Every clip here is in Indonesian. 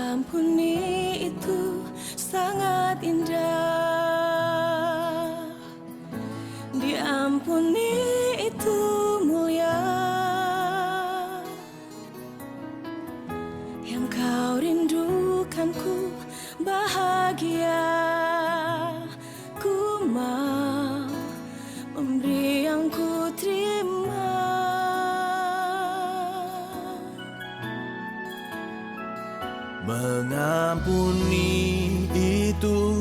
Diampuni itu sangat indah, diampuni itu mulia. Yang kau rindukan ku bahagia, ku mau memberi yang ku terima. Mengampuni itu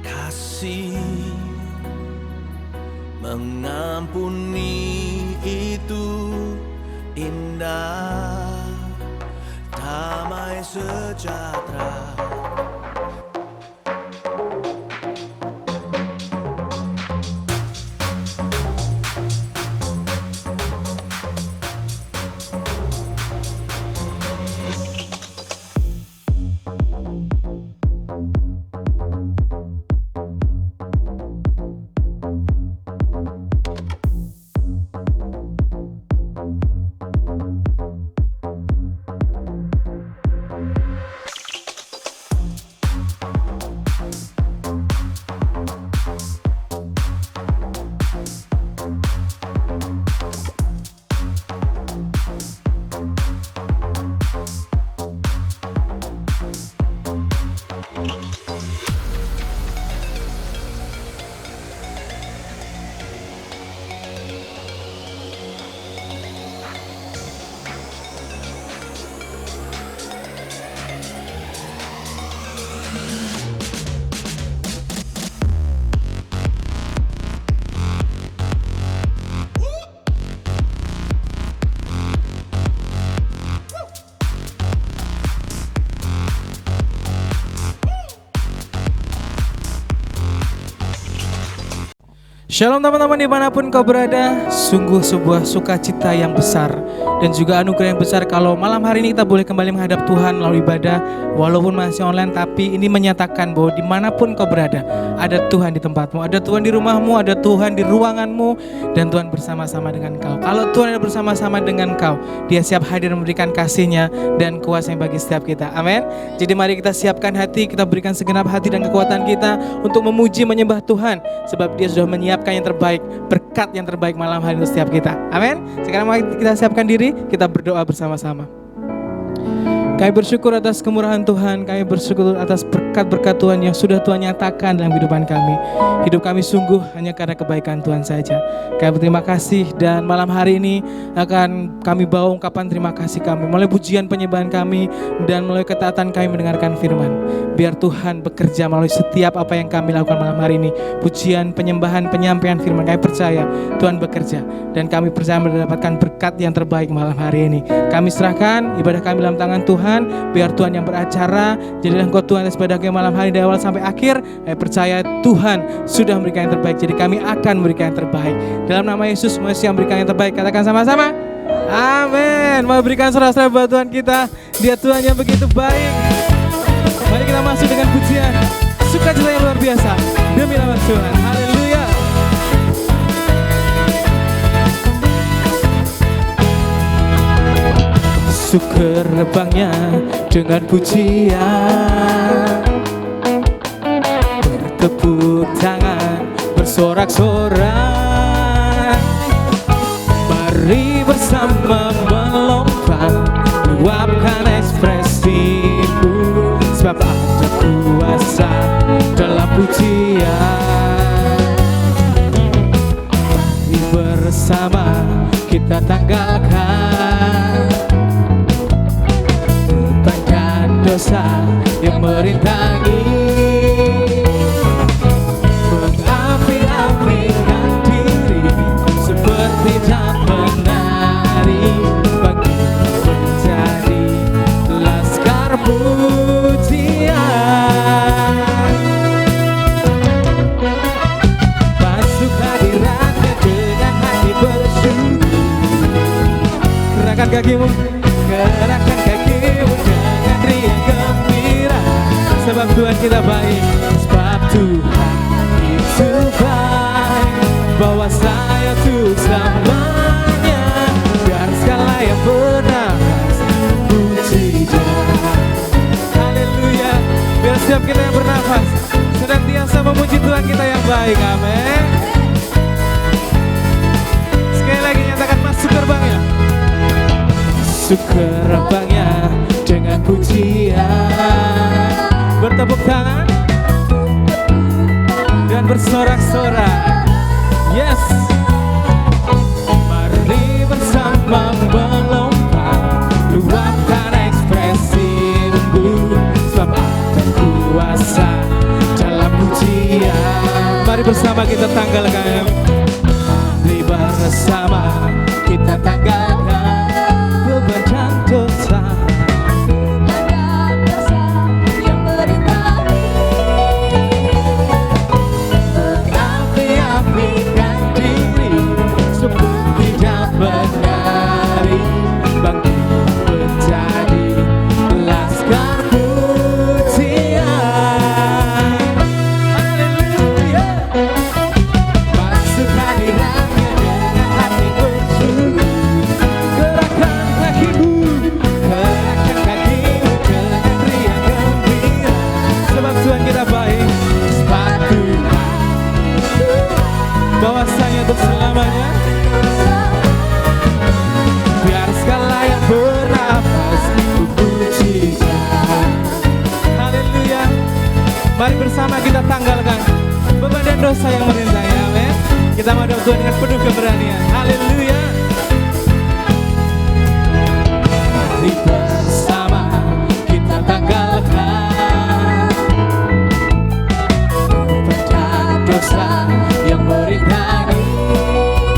kasih, mengampuni itu indah, damai sejahtera. Shalom teman-teman dimanapun kau berada, sungguh sebuah sukacita yang besar dan juga anugerah yang besar kalau malam hari ini kita boleh kembali menghadap Tuhan melalui ibadah walaupun masih online, tapi ini menyatakan bahwa dimanapun kau berada ada Tuhan di tempatmu, ada Tuhan di rumahmu, ada Tuhan di ruanganmu, dan Tuhan bersama-sama dengan kau. Kalau Tuhan ada bersama-sama dengan kau, Dia siap hadir memberikan kasih-Nya dan kuasa yang bagi setiap kita. Amin. Jadi mari kita siapkan hati, kita berikan segenap hati dan kekuatan kita untuk memuji menyembah Tuhan, sebab Dia sudah menyiapkan yang terbaik, berkat yang terbaik malam hari untuk setiap kita. Amin. Sekarang mari kita siapkan diri, kita berdoa bersama-sama. Kami bersyukur atas kemurahan Tuhan, kami bersyukur atas berkat-berkat Tuhan yang sudah Tuhan nyatakan dalam kehidupan kami. Hidup kami sungguh hanya karena kebaikan Tuhan saja. Kami berterima kasih, dan malam hari ini akan kami bawa ungkapan terima kasih kami melalui pujian penyembahan kami dan melalui ketaatan kami mendengarkan firman. Biar Tuhan bekerja melalui setiap apa yang kami lakukan malam hari ini. Pujian, penyembahan, penyampaian firman, kami percaya Tuhan bekerja dan kami percaya mendapatkan berkat yang terbaik malam hari ini. Kami serahkan ibadah kami dalam tangan Tuhan. Biar Tuhan yang beracara, jadilah Engkau Tuhan atas ibadah kami malam hari dari awal sampai akhir. Kami percaya Tuhan sudah memberikan yang terbaik, jadi kami akan memberikan yang terbaik. Dalam nama Yesus, Mesias yang memberikan yang terbaik, katakan sama-sama amin. Mau berikan sorak-sorai buat Tuhan kita, Dia Tuhan yang begitu baik. Mari kita masuk dengan pujian sukacita yang luar biasa demi nama Tuhan. Haleluya. Masuk gerbangnya dengan pujian, bertepuk tangan, bersorak-sorak. Mari bersama melompat, luapkan ekspresimu, sebab ada kuasa dalam pujian. Mari bersama kita tanggalkan dosa yang merintangi, mengapi-apikan diri seperti dan menari, bagi menjadi laskar pujian. Masuk hadiratnya dengan hati bersyukur. Gerakan kakimu, gerakan kakimu dengan riang gembira, sebab Tuhan kita baik, sebab Tuhan itu baik, bawa saya untuk selamanya. Biar segala yang bernafas puji Dia. baik, amin. Sekali lagi nyatakan masuk gerbangnya. Masuk gerbangnya dengan pujian, bertepuk tangan dan bersorak-sorak. Yes. Mari bersama melompat, luapkan ekspresi rindu, sebab ada kuasa dalam pujian. Mari bersama kita tanggalkan. Mari bersama kita tanggalkan beban dan dosa yang merintangi, mengapi-apikan diri seperti dapat menari, bangkit menjadi laskar pujian. Haleluya. Masuk hadiratnya dengan hati bersungguh, gerakkan kakimu dengan riang gembira, sebab Tuhan kita baik. Sepatutnya bahwasanya untuk selamanya, biar segala yang bernafas puji Dia. Haleluya. Mari bersama kita tanggalkan beban dan dosa yang merintangi. Amin. Kita menghadap Tuhan dengan penuh keberanian. Haleluya. Mari bersama kita tanggalkan beban dan dosa yang merintangi,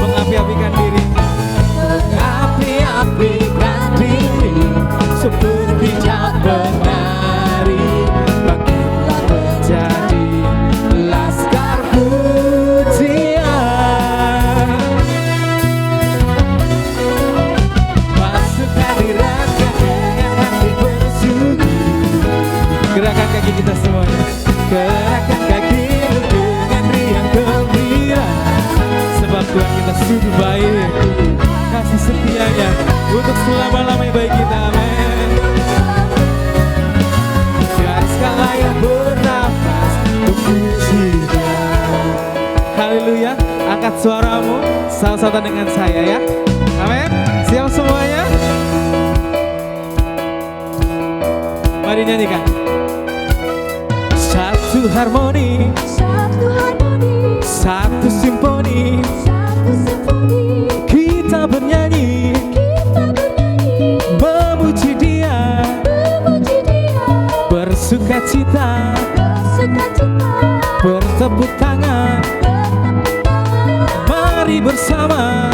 mengapi-apikan diri, mengapi-apikan diri seperti dapat menari, bangkitlah menjadi laskar pujian. Masuk hadiratnya dengan hati bersungguh, gerakan kaki kita semuanya, gerakan kakimu dengan riang gembira, sebab Tuhan kita sungguh baik, kasih setianya untuk selama-lamanya bagi kita. Amin. Biar segala yang bernafas memuji Dia. Haleluya. Angkat suaramu saut-sautan dengan saya ya. Amin. Siap semuanya? Mari nyanyikan. Satu harmoni, satu harmoni, satu simfoni, satu simfoni, kita bernyanyi, memuji Dia, bersuka cita, bertepuk tangan. Mari bersama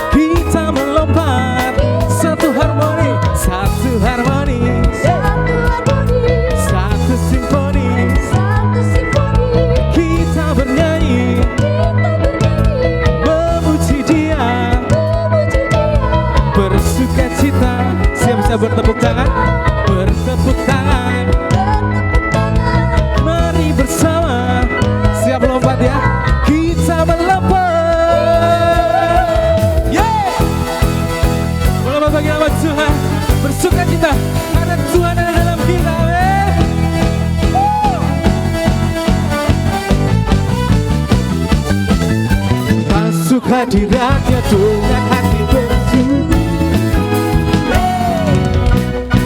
kita melompat, satu harmoni, satu harmoni, satu simfoni, kita bernyanyi, memuji Dia, bersuka cita. Siap-siap bertepuk tangan, bertepuk tangan. Mari bersama, siap lompat ya, kita melompat. Yeah. Melompat bagi nama Tuhan, bersuka cita karena Tuhan ada dalam kita. Masuk hadiratnya dengan hati bersungguh,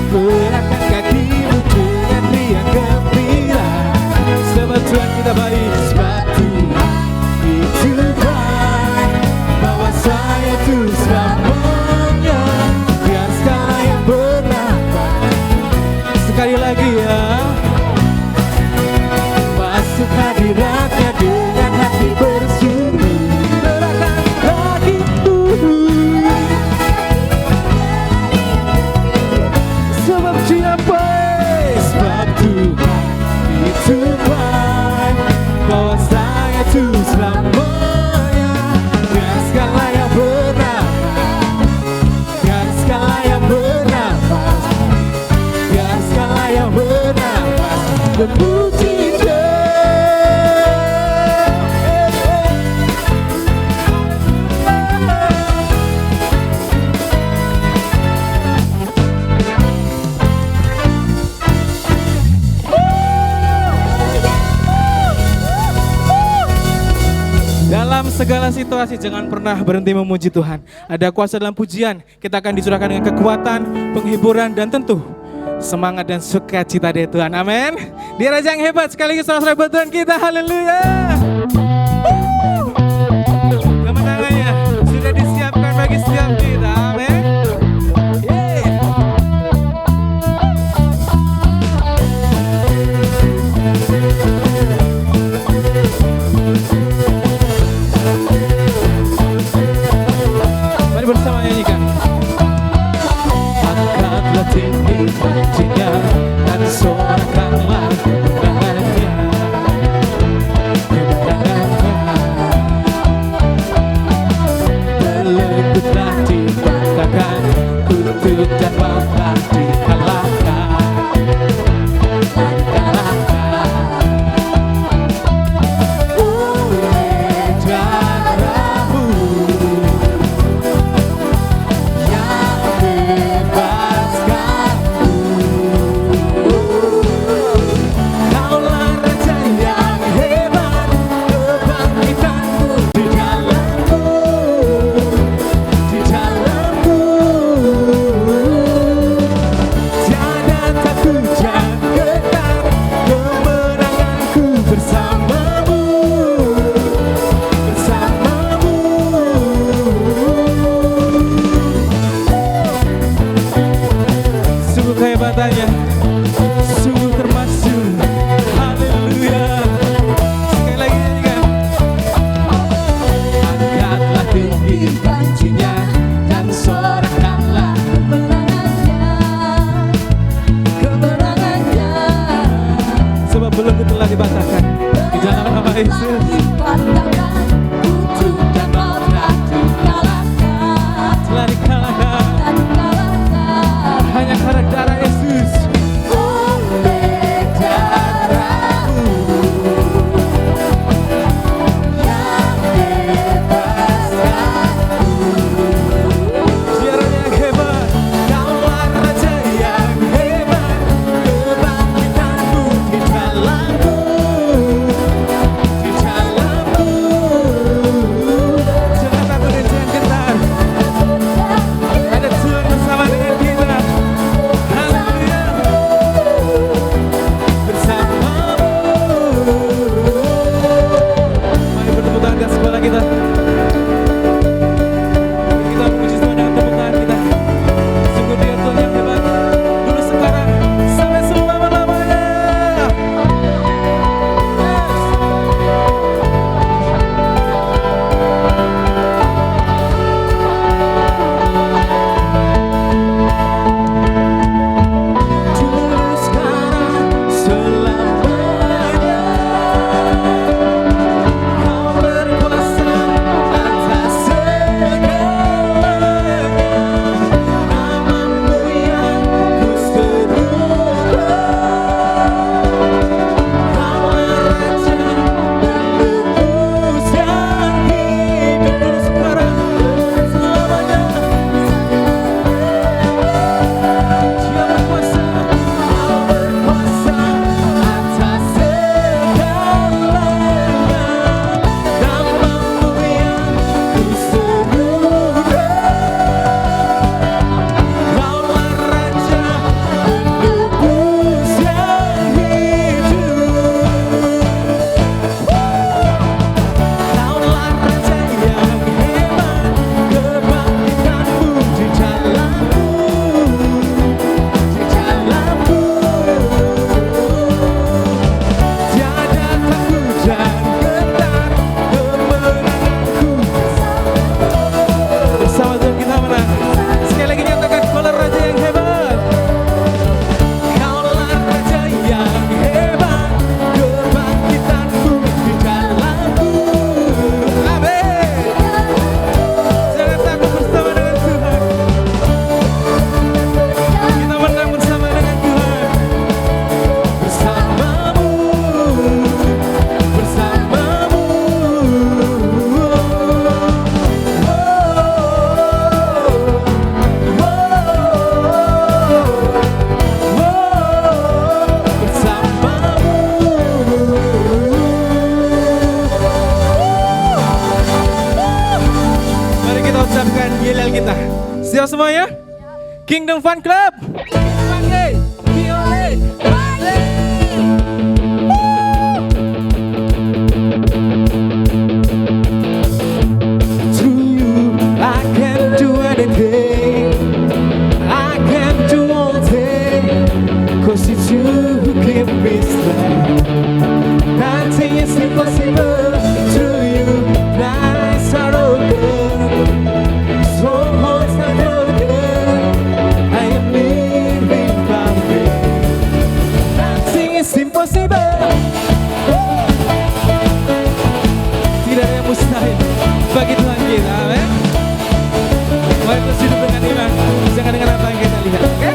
gerakan kakimu dengan riang gembira, sebab Tuhan kita baik. Sebab Tuhan itu baik, bahwa saya itu selamanya, biar segala yang bernafas. Sekali lagi ya. Masuk hadiratnya dengan hati bersungguh, gerakan kakimu, sebab Dia baik. Sebab Tuhan itu baik, bahwa saya itu selamanya, biar segala yang bernafas, biar segala yang bernafas, biar segala yang bernafas memuji Dia. segala situasi jangan pernah berhenti memuji Tuhan. Ada kuasa dalam pujian, kita akan disurahkan dengan kekuatan, penghiburan, dan tentu semangat dan sukacita dari Tuhan. Amin. Dia Raja yang hebat, sekaligus saudara buat Tuhan kita. Haleluya. Kemenangannya sudah disiapkan bagi setiap kita. Amin. Yeah. Mari bersama nyanyikan. Angkatlah tinggi pujinya dan sorakanlah kemenangannya. Belenggulah dibanggakan, kutuk dan bangga dikalahkan. Oleh darahmu yang bebaskanku. Kaulah Raja yang hebat, kebangkitanku di dalammu, di dalammu. Tiada takut dan gentar, kemenanganku bersamamu, bersamamu. Sungguh kehebatannya, sungguh termasuk. Haleluya. Sekali lagi nyanyikan. Angkatlah tinggi pujinya dan sorakanlah kemenangannya. sebab belenggu telah dibantahkan di dalam nama Yesus. Dipatahkan, kutuk dan maut telah dikalahkan. Telah dikalahkan Telah dikalahkan. hanya karena darah Yesus. Kingdom Fan Club. Violet, Violet, Through you, I can do anything. I can do all things. 'Cause it's you who give me strength. Nothing is impossible. Through you, nights are open. Strongholds are broken. I am living by faith. Nothing is impossible. tidak ada yang mustahil bagi Tuhan kita. Amin. Mari terus hidup dengan iman. Jangan dengan apa yang kita lihat. Oke?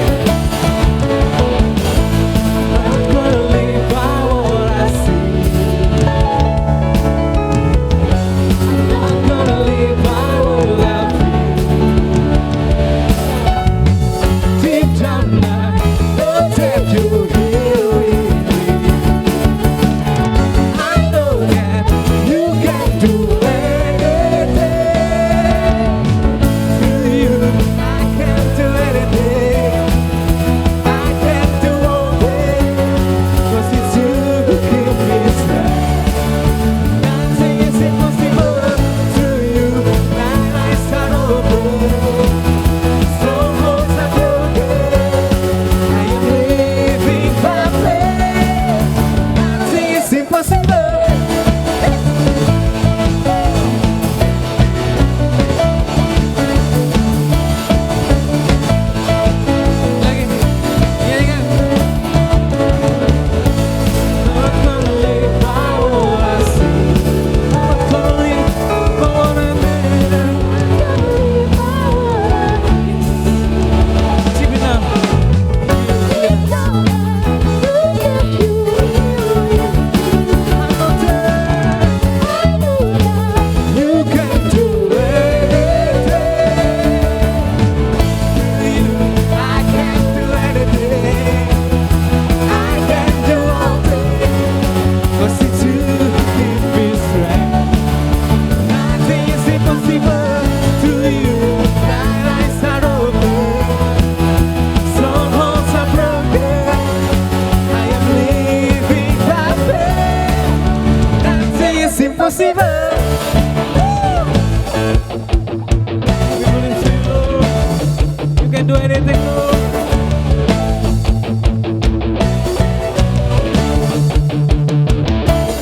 I'm gonna live by what I see. I'm gonna live by what I feel. Deep down I know that you're here with me. I know that you can do anything. Through you, I can do anything. I can do all things. 'Cause it's you who give me strength. Nothing is impossible. Through you, nights are open. Strongholds are broken. I am living by faith. Nothing is impossible. Lagi. Nyanyikan. Not gonna live by what I see. Not gonna live by what I made. Cipinang. You can do anything. I can do anything. I can do all things. 'Cause it's you who give me strength. Nothing is impossible to you. Nights are open. Strongholds are broken. I am living by faith. Nothing is impossible. We believe in you, Lord. You can do anything, Lord.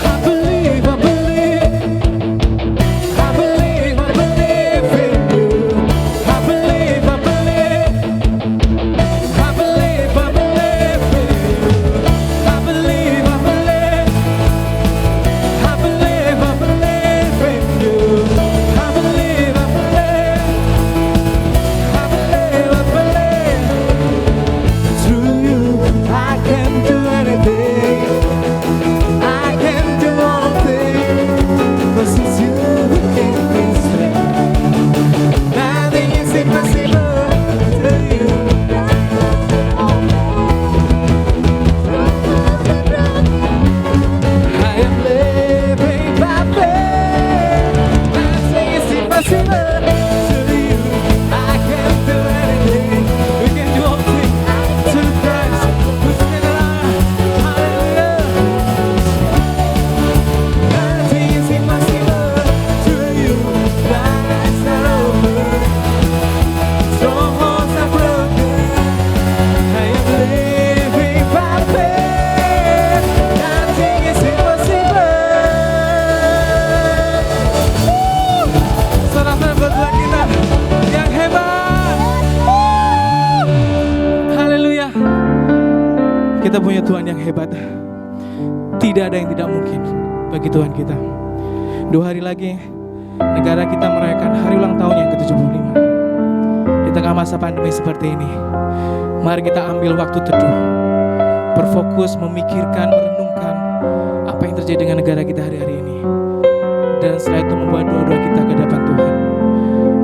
I believe, I believe. I believe, I believe in you. I believe, I believe. I believe, I believe in you. I believe, I believe. I believe, I believe in you. I believe, I believe. I believe, I believe. Through you, I can do anything. I can do all things. 'Cause it's you who give me strength. Nothing is impossible to you. I am living by faith. Nothing is impossible to you. I can do anything. We can do all things through Christ who strengthens us. Hallelujah. Nothing is impossible to you. Nights are open. Strongholds are broken. I am living by faith. Nothing is impossible. Saudara buat Tuhan kita yang hebat. Haleluya. Kita punya Tuhan yang hebat. Tidak ada yang tidak mungkin bagi Tuhan kita. 2 hari lagi negara kita merayakan hari ulang tahun yang ke-75. Di tengah masa pandemi seperti ini, mari kita ambil waktu teduh, berfokus memikirkan, merenungkan apa yang terjadi dengan negara kita hari-hari ini. Dan setelah itu membuat doa-doa kita ke hadapan Tuhan.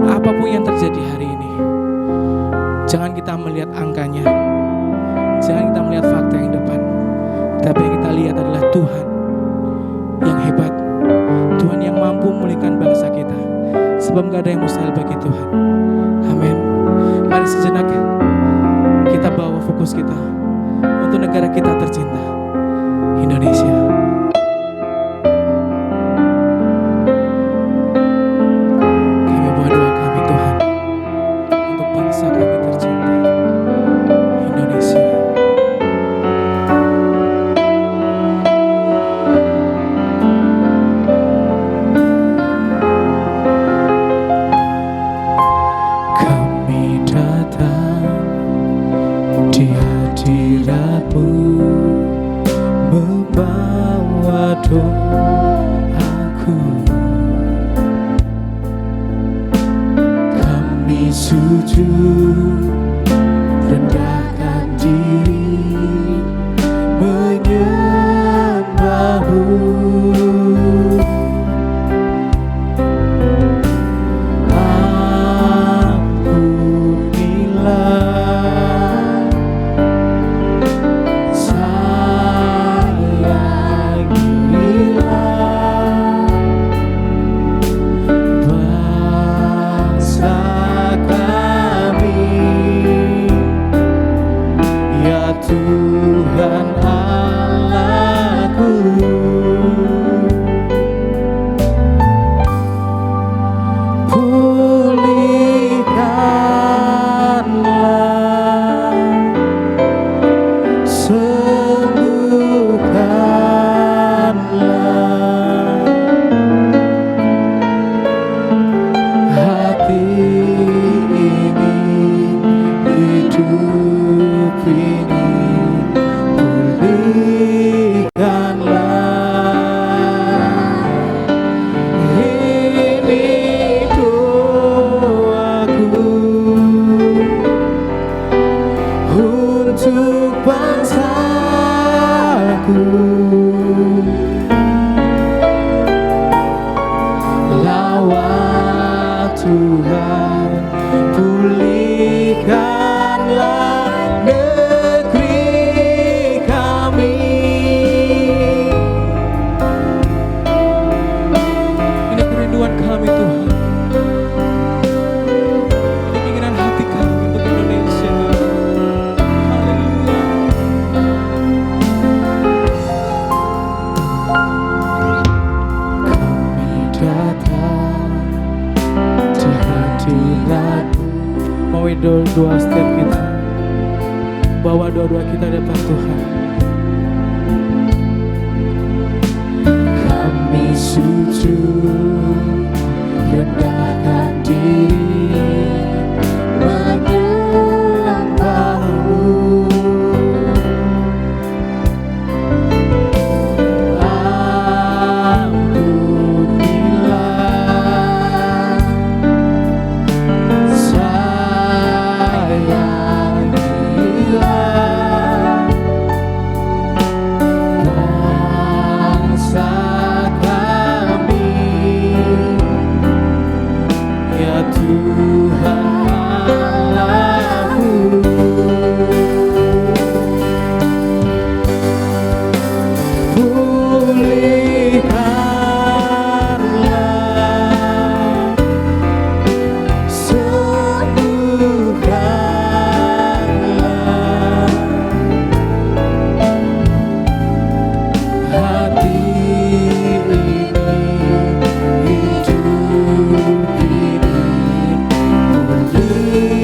Apapun yang terjadi hari ini, jangan kita melihat angkanya, jangan kita melihat fakta yang depan, tapi yang kita lihat adalah Tuhan yang hebat, Tuhan yang mampu memulihkan bangsa kita. Sebab gak ada yang mustahil bagi Tuhan. Amin. Mari sejenak fokus kita untuk negara kita tercinta, Indonesia. Kami bawa doa kami Tuhan untuk bangsa kami tercinta, Indonesia. Kami datang di hadirat-Mu, membawa doaku. Kami sujud, rendahkan diri, menyembah-Mu. Ampunilah, sayangilah bangsa kami, ya Tuhan Allahku. Pulihkanlah, sembuhkanlah hati ini, hidup ini. Pulihkanlah, ini doaku untuk bangsaku. Lawat Tuhan, pulihkanlah negeri kami. Ini kerinduan kami Tuhan, ini keinginan hati kami untuk Indonesia. Haleluya. Kami datang di hadirat-Mu. Mau doa step kita, bawa doa-doa kita depan Tuhan. Kami sujud, rendahkan diri, menyembah-Mu. Ampunilah, sayangilah bangsa kami, ya Tuhan Allahku. Pulihkanlah, sembuhkanlah hati ini, hidup ini. Pulihkanlah,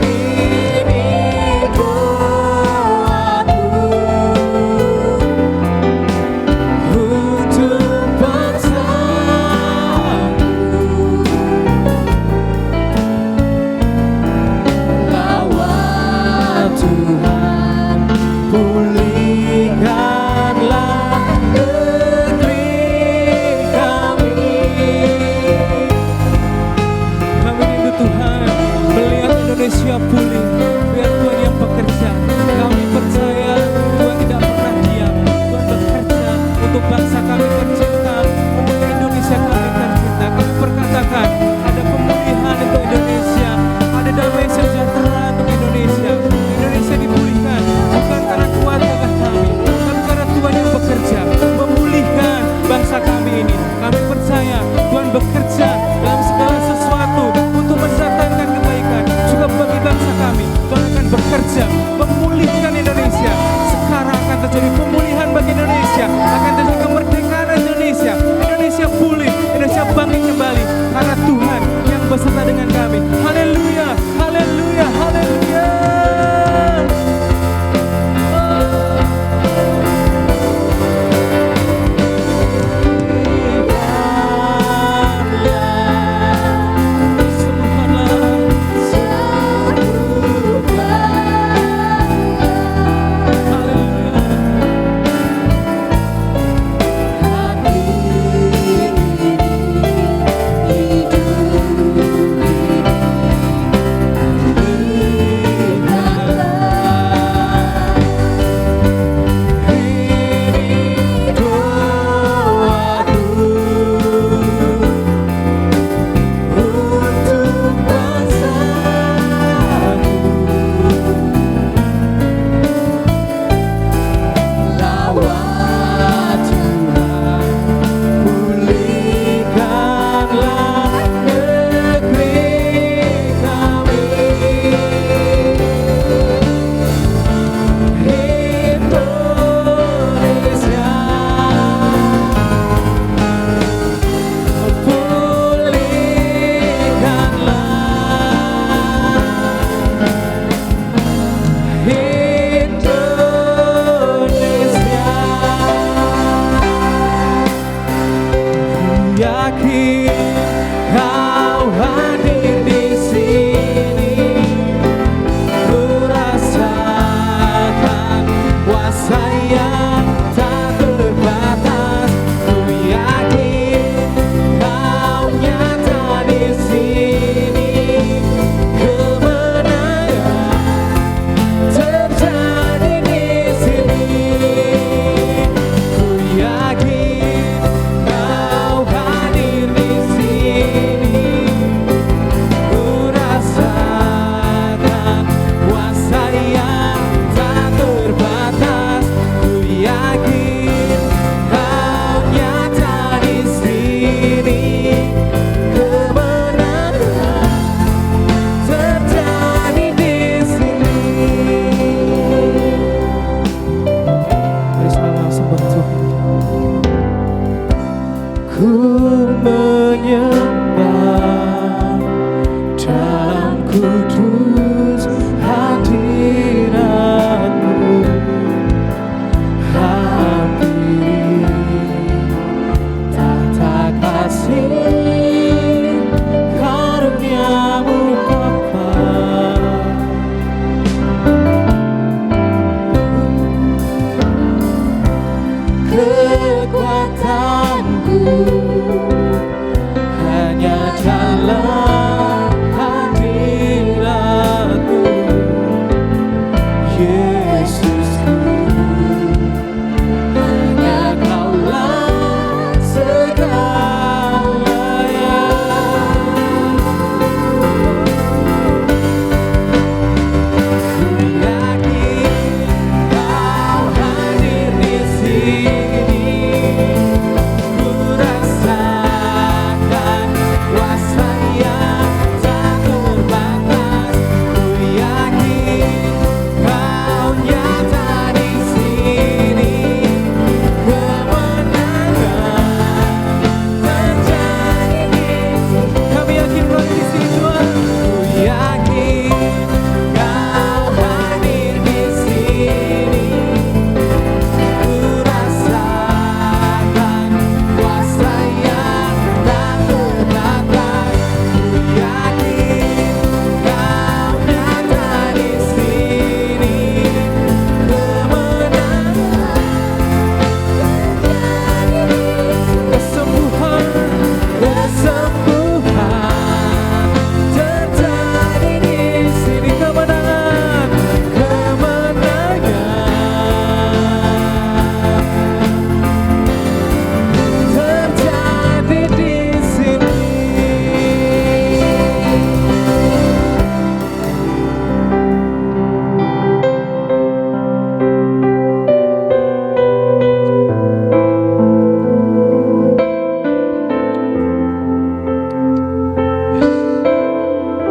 ini doaku untuk bangsaku. Lawat Tuhan, pulihkanlah negeri kami. Kami rindu Tuhan melihat Indonesia pulih, biar Tuhan yang bekerja. Kami percaya Tuhan tidak pernah diam. Tuhan bekerja untuk bangsa kami tercinta, untuk Indonesia kami tercinta. Kami perkatakan ada pemulihan untuk Indonesia, ada damai sejahtera untuk Indonesia. Indonesia dipulihkan bukan karena kuat gagah kami, tapi karena Tuhan yang bekerja memulihkan bangsa kami ini. Kami percaya Tuhan bekerja dalam segala sesuatu untuk mendatangkan kebaikan kami. Haleluya, haleluya, haleluya.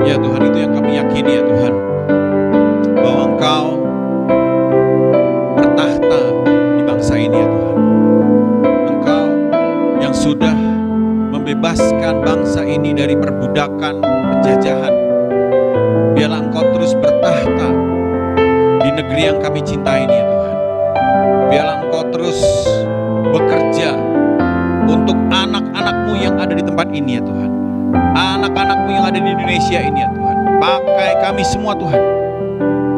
Ya Tuhan, itu yang kami yakini ya Tuhan, bahwa Engkau bertahta di bangsa ini ya Tuhan. Engkau yang sudah membebaskan bangsa ini dari perbudakan, penjajahan negeri yang kami cintai ini ya Tuhan. Biarlah Engkau terus bekerja untuk anak-anak-Mu yang ada di tempat ini ya Tuhan. Anak-anak-Mu yang ada di Indonesia ini ya Tuhan. Pakai kami semua Tuhan,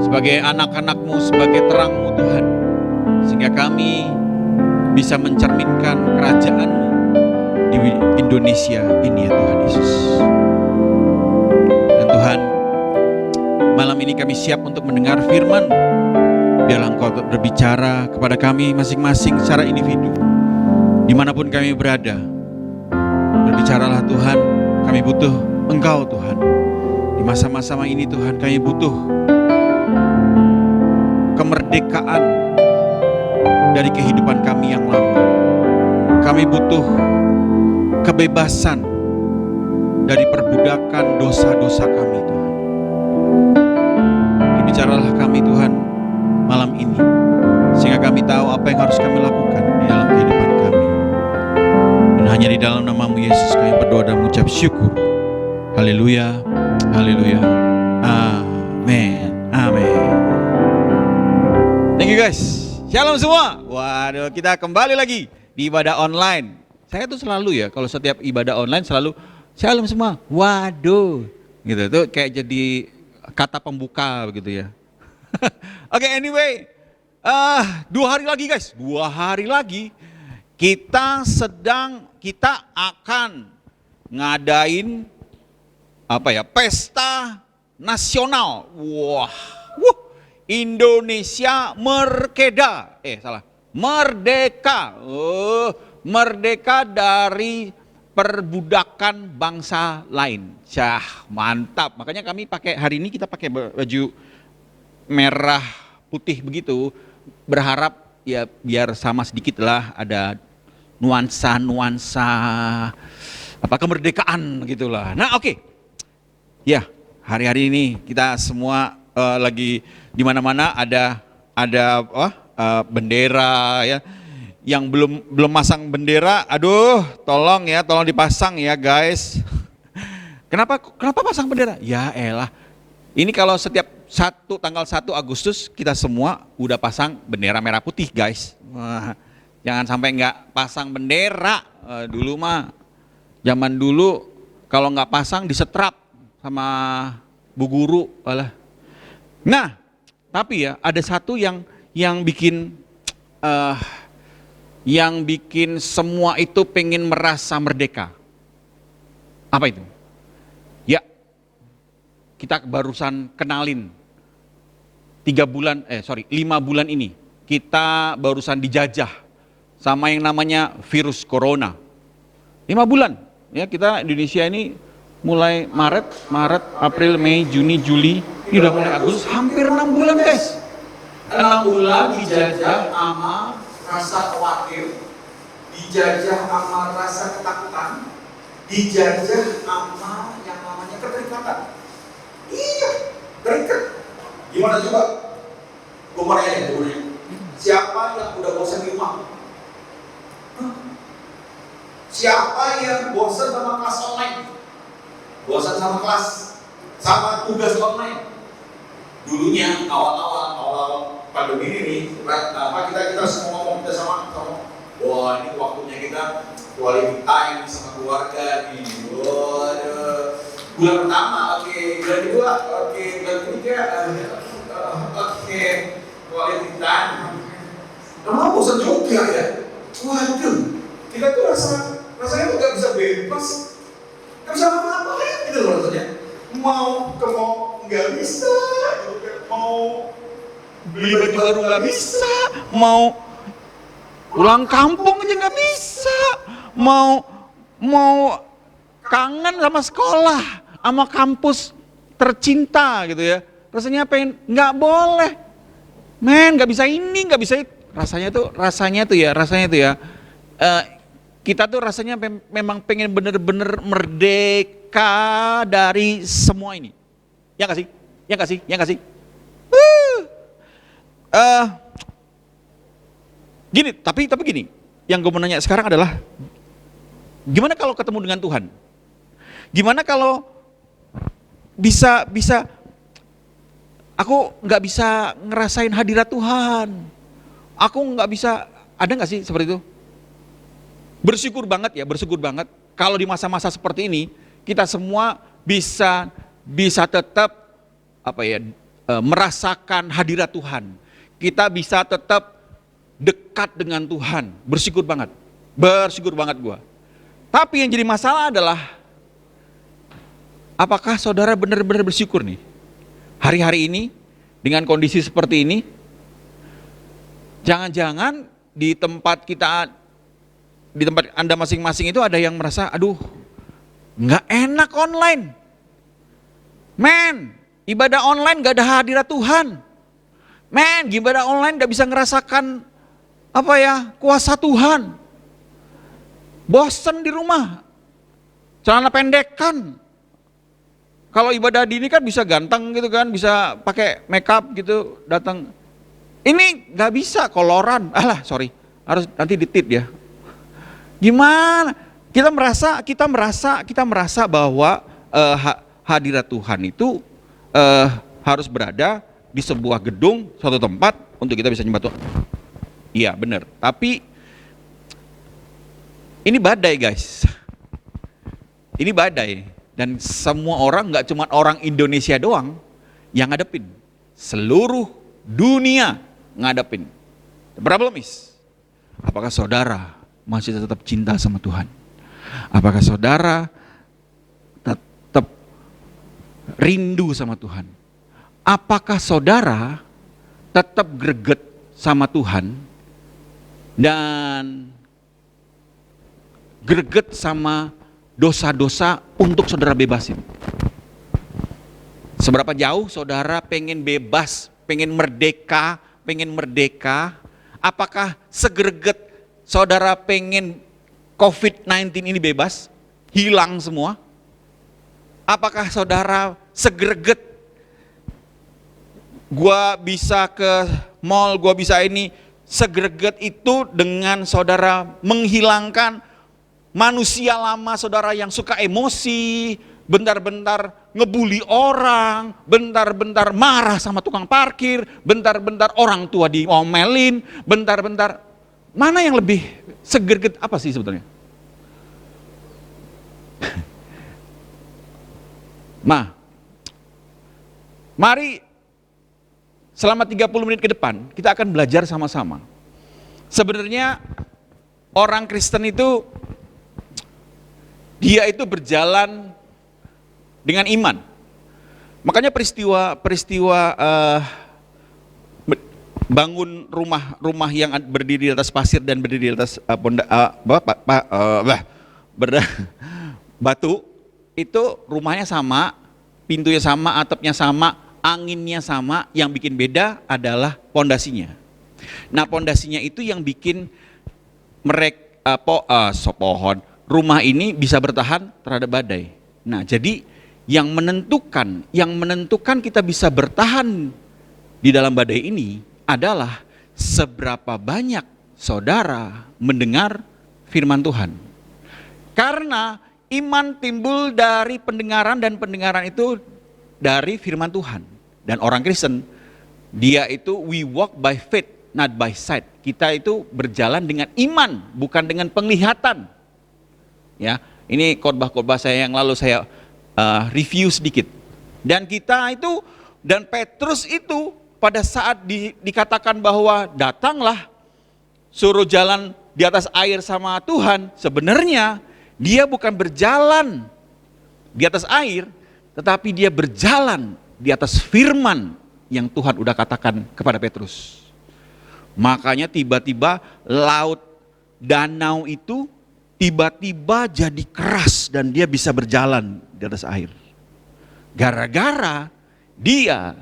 sebagai anak-anak-Mu, sebagai terang-Mu Tuhan. Sehingga kami bisa mencerminkan kerajaan-Mu di Indonesia ini ya Tuhan Yesus. Dan Tuhan, malam ini kami siap untuk mendengar firman. Biarlah Engkau berbicara kepada kami masing-masing secara individu, dimanapun kami berada. Berbicaralah Tuhan, kami butuh Engkau Tuhan. Di masa-masa ini Tuhan, kami butuh kemerdekaan dari kehidupan kami yang lama. Kami butuh kebebasan dari perbudakan dosa-dosa kami Tuhan. Bicaralah kami Tuhan malam ini, sehingga kami tahu apa yang harus kami lakukan di dalam kehidupan kami. Dan hanya di dalam nama-Mu Yesus kami berdoa dan mengucap syukur. Haleluya, haleluya, amin, amin. Thank you guys. Shalom semua. Waduh, kita kembali lagi di ibadah online. Saya tuh selalu ya, kalau setiap ibadah online selalu shalom semua. Waduh, gitu tuh kayak jadi kata pembuka begitu ya. Oke, anyway, 2 hari lagi guys, 2 hari lagi kita akan ngadain pesta nasional. Wah, Indonesia merdeka. Merdeka dari perbudakan bangsa lain. Mantap. Makanya kami hari ini kita pakai baju merah putih begitu, berharap ya biar sama sedikit lah ada nuansa kemerdekaan gitulah. Nah, oke. Ya, hari-hari ini kita semua lagi di mana-mana ada bendera ya. Yang belum pasang bendera, aduh, tolong dipasang ya guys. Kenapa pasang bendera? Ya elah. Ini kalau setiap tanggal 1 Agustus kita semua udah pasang bendera merah putih guys. Wah, jangan sampai nggak pasang bendera. Dulu mah, zaman dulu kalau nggak pasang disetrap sama bu guru. Nah, tapi ya ada satu yang bikin semua itu pengen merasa merdeka. Apa itu? Ya, kita barusan kenalin 5 bulan ini kita barusan dijajah sama yang namanya virus corona. 5 bulan ya, kita Indonesia ini mulai Maret, April, Mei, Juni, Juli, ini udah mulai Agustus, hampir 6 bulan guys. 6 bulan dijajah sama rasa khawatir, dijajah sama rasa ketakutan, dijajah sama yang namanya keterikatan. Iya, terikat. Gimana coba? Umurnya, siapa yang udah bosan di rumah? Siapa yang bosan sama kelas online? Bosan sama kelas, sama tugas online? Dulunya awal pandemi ini, kita semua ngomong sama, wah ini waktunya kita quality time sama keluarga nih. Waduh, bulan pertama oke, bulan kedua oke, bulan ketiga oke, quality time. Lama bosan juga ya. Waduh, kita tuh rasanya tuh gak bisa bebas, gak bisa apa-apa gitu loh rasanya. Mau ke mall nggak bisa, mau beli baju baru nggak bisa, mau pulang kampung aja nggak bisa, mau kangen sama sekolah, sama kampus tercinta gitu ya, rasanya pengen, nggak boleh, nggak bisa ini, nggak bisa itu, rasanya tuh ya, kita tuh rasanya memang pengen bener-bener merdeka dari semua ini. Ya nggak sih? Gini, tapi gini, yang gue mau nanya sekarang adalah, gimana kalau ketemu dengan Tuhan? Gimana kalau bisa Aku nggak bisa ngerasain hadirat Tuhan. Aku nggak bisa, ada nggak sih seperti itu? Bersyukur banget ya, bersyukur banget. Kalau di masa-masa seperti ini, kita semua bisa tetap merasakan hadirat Tuhan. Kita bisa tetap dekat dengan Tuhan. Bersyukur banget gua. Tapi yang jadi masalah adalah, apakah saudara benar-benar bersyukur nih? Hari-hari ini, dengan kondisi seperti ini, jangan-jangan di tempat Anda masing-masing itu ada yang merasa, aduh, nggak enak online. Men, ibadah online nggak ada hadirat Tuhan. Men, ibadah online nggak bisa ngerasakan kuasa Tuhan. Bosen di rumah, celana pendekan. Kalau ibadah di ini kan bisa ganteng gitu kan, bisa pakai makeup gitu datang. Ini nggak bisa, koloran. Harus nanti ditit ya. Gimana? Kita merasa bahwa hadirat Tuhan itu harus berada di sebuah gedung, suatu tempat untuk kita bisa nyembah Tuhan. Iya benar. Tapi ini badai guys. Ini badai. Dan semua orang, gak cuma orang Indonesia doang yang ngadepin. Seluruh dunia ngadepin. The problem is, apakah saudara masih tetap cinta sama Tuhan? Apakah saudara tetap rindu sama Tuhan? Apakah saudara tetap greget sama Tuhan dan greget sama dosa-dosa untuk saudara bebasin? Seberapa jauh saudara pengen bebas, pengen merdeka? Apakah segreget saudara pengen COVID-19 ini bebas, hilang semua? Apakah saudara segreget gua bisa ke mall, gua bisa ini, segreget itu dengan saudara menghilangkan manusia lama saudara yang suka emosi, bentar-bentar ngebully orang, bentar-bentar marah sama tukang parkir, bentar-bentar orang tua diomelin, bentar-bentar. Mana yang lebih segreget apa sih sebetulnya? Mari selama 30 menit ke depan kita akan belajar sama-sama. Sebenarnya orang Kristen itu dia itu berjalan dengan iman. Makanya peristiwa bangun rumah yang berdiri di atas pasir dan berdiri di atas batu, itu rumahnya sama, pintunya sama, atapnya sama, anginnya sama, yang bikin beda adalah pondasinya. Nah, pondasinya itu yang bikin pohon rumah ini bisa bertahan terhadap badai. Nah, jadi yang menentukan kita bisa bertahan di dalam badai ini adalah seberapa banyak saudara mendengar firman Tuhan. Karena iman timbul dari pendengaran, dan pendengaran itu dari firman Tuhan. Dan orang Kristen, dia itu we walk by faith, not by sight. Kita itu berjalan dengan iman, bukan dengan penglihatan. Ya, ini khotbah-khotbah saya yang lalu saya review sedikit. Dan kita itu, dan Petrus itu pada saat dikatakan bahwa datanglah suruh jalan di atas air sama Tuhan, sebenarnya dia bukan berjalan di atas air, tetapi dia berjalan di atas firman yang Tuhan udah katakan kepada Petrus. Makanya tiba-tiba laut danau itu tiba-tiba jadi keras dan dia bisa berjalan di atas air. Gara-gara dia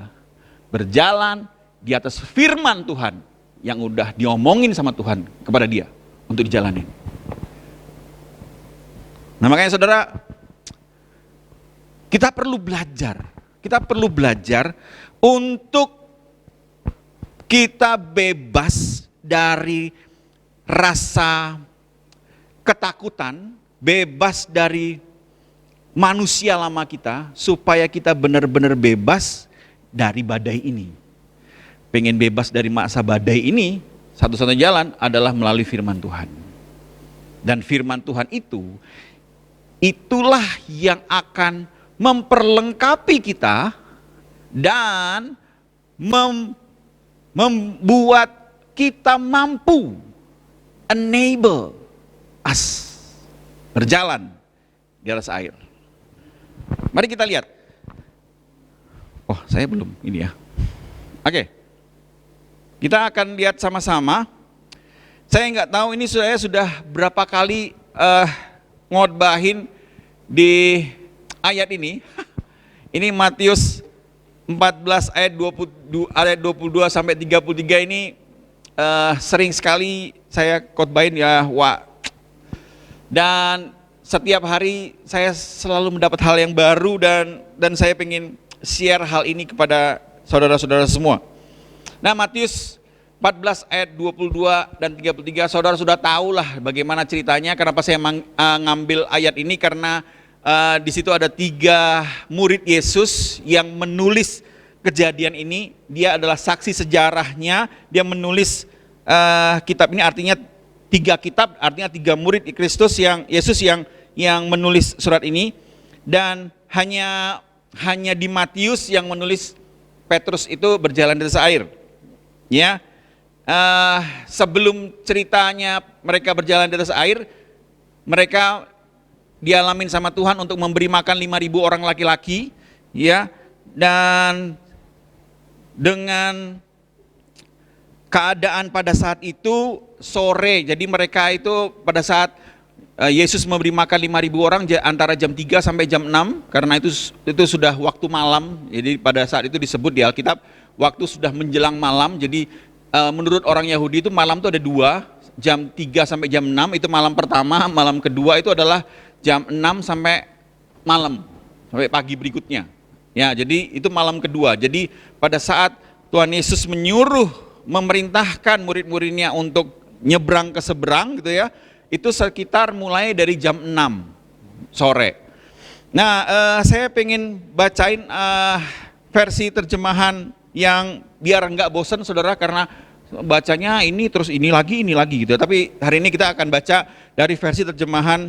berjalan di atas firman Tuhan yang udah diomongin sama Tuhan kepada dia untuk dijalanin. Nah, makanya saudara, kita perlu belajar untuk kita bebas dari rasa ketakutan, bebas dari manusia lama kita, supaya kita benar-benar bebas dari badai ini. Pengen bebas dari masa badai ini, satu-satunya jalan adalah melalui firman Tuhan. Dan firman Tuhan itulah yang akan memperlengkapi kita dan membuat kita mampu, enable us berjalan di atas air. Mari kita lihat. Oh, saya belum ini ya. Oke. Kita akan lihat sama-sama. Saya nggak tahu ini saya sudah berapa kali ngotbahin di ayat ini. Ini Matius 14 ayat 22 sampai 33 ini sering sekali saya khotbahin ya, dan setiap hari saya selalu mendapat hal yang baru dan saya pengen share hal ini kepada saudara-saudara semua. Nah, Matius 14 ayat 22 dan 33, saudara sudah tahu lah bagaimana ceritanya. Kenapa saya ngambil ayat ini, karena di situ ada 3 murid Yesus yang menulis kejadian ini. Dia adalah saksi sejarahnya. Dia menulis kitab ini, artinya 3 kitab, artinya 3 murid Kristus yang Yesus yang menulis surat ini. Dan hanya di Matius yang menulis Petrus itu berjalan di atas air. Ya, sebelum ceritanya mereka berjalan di atas air, mereka dialamin sama Tuhan untuk memberi makan 5.000 orang laki-laki, ya, dan dengan keadaan pada saat itu sore. Jadi mereka itu pada saat Yesus memberi makan 5.000 orang antara jam 3 sampai jam 6, karena itu sudah waktu malam. Jadi pada saat itu disebut di Alkitab waktu sudah menjelang malam. Jadi menurut orang Yahudi itu malam itu ada 2, jam 3 sampai jam 6 itu malam pertama, malam kedua itu adalah jam 6 sampai malam, sampai pagi berikutnya. Ya, jadi itu malam kedua. Jadi pada saat Tuhan Yesus memerintahkan murid-muridnya untuk nyebrang ke seberang gitu ya, itu sekitar mulai dari jam 6 sore. Nah, saya pengen bacain versi terjemahan yang biar enggak bosan saudara, karena bacanya ini terus ini lagi gitu. Tapi hari ini kita akan baca dari versi terjemahan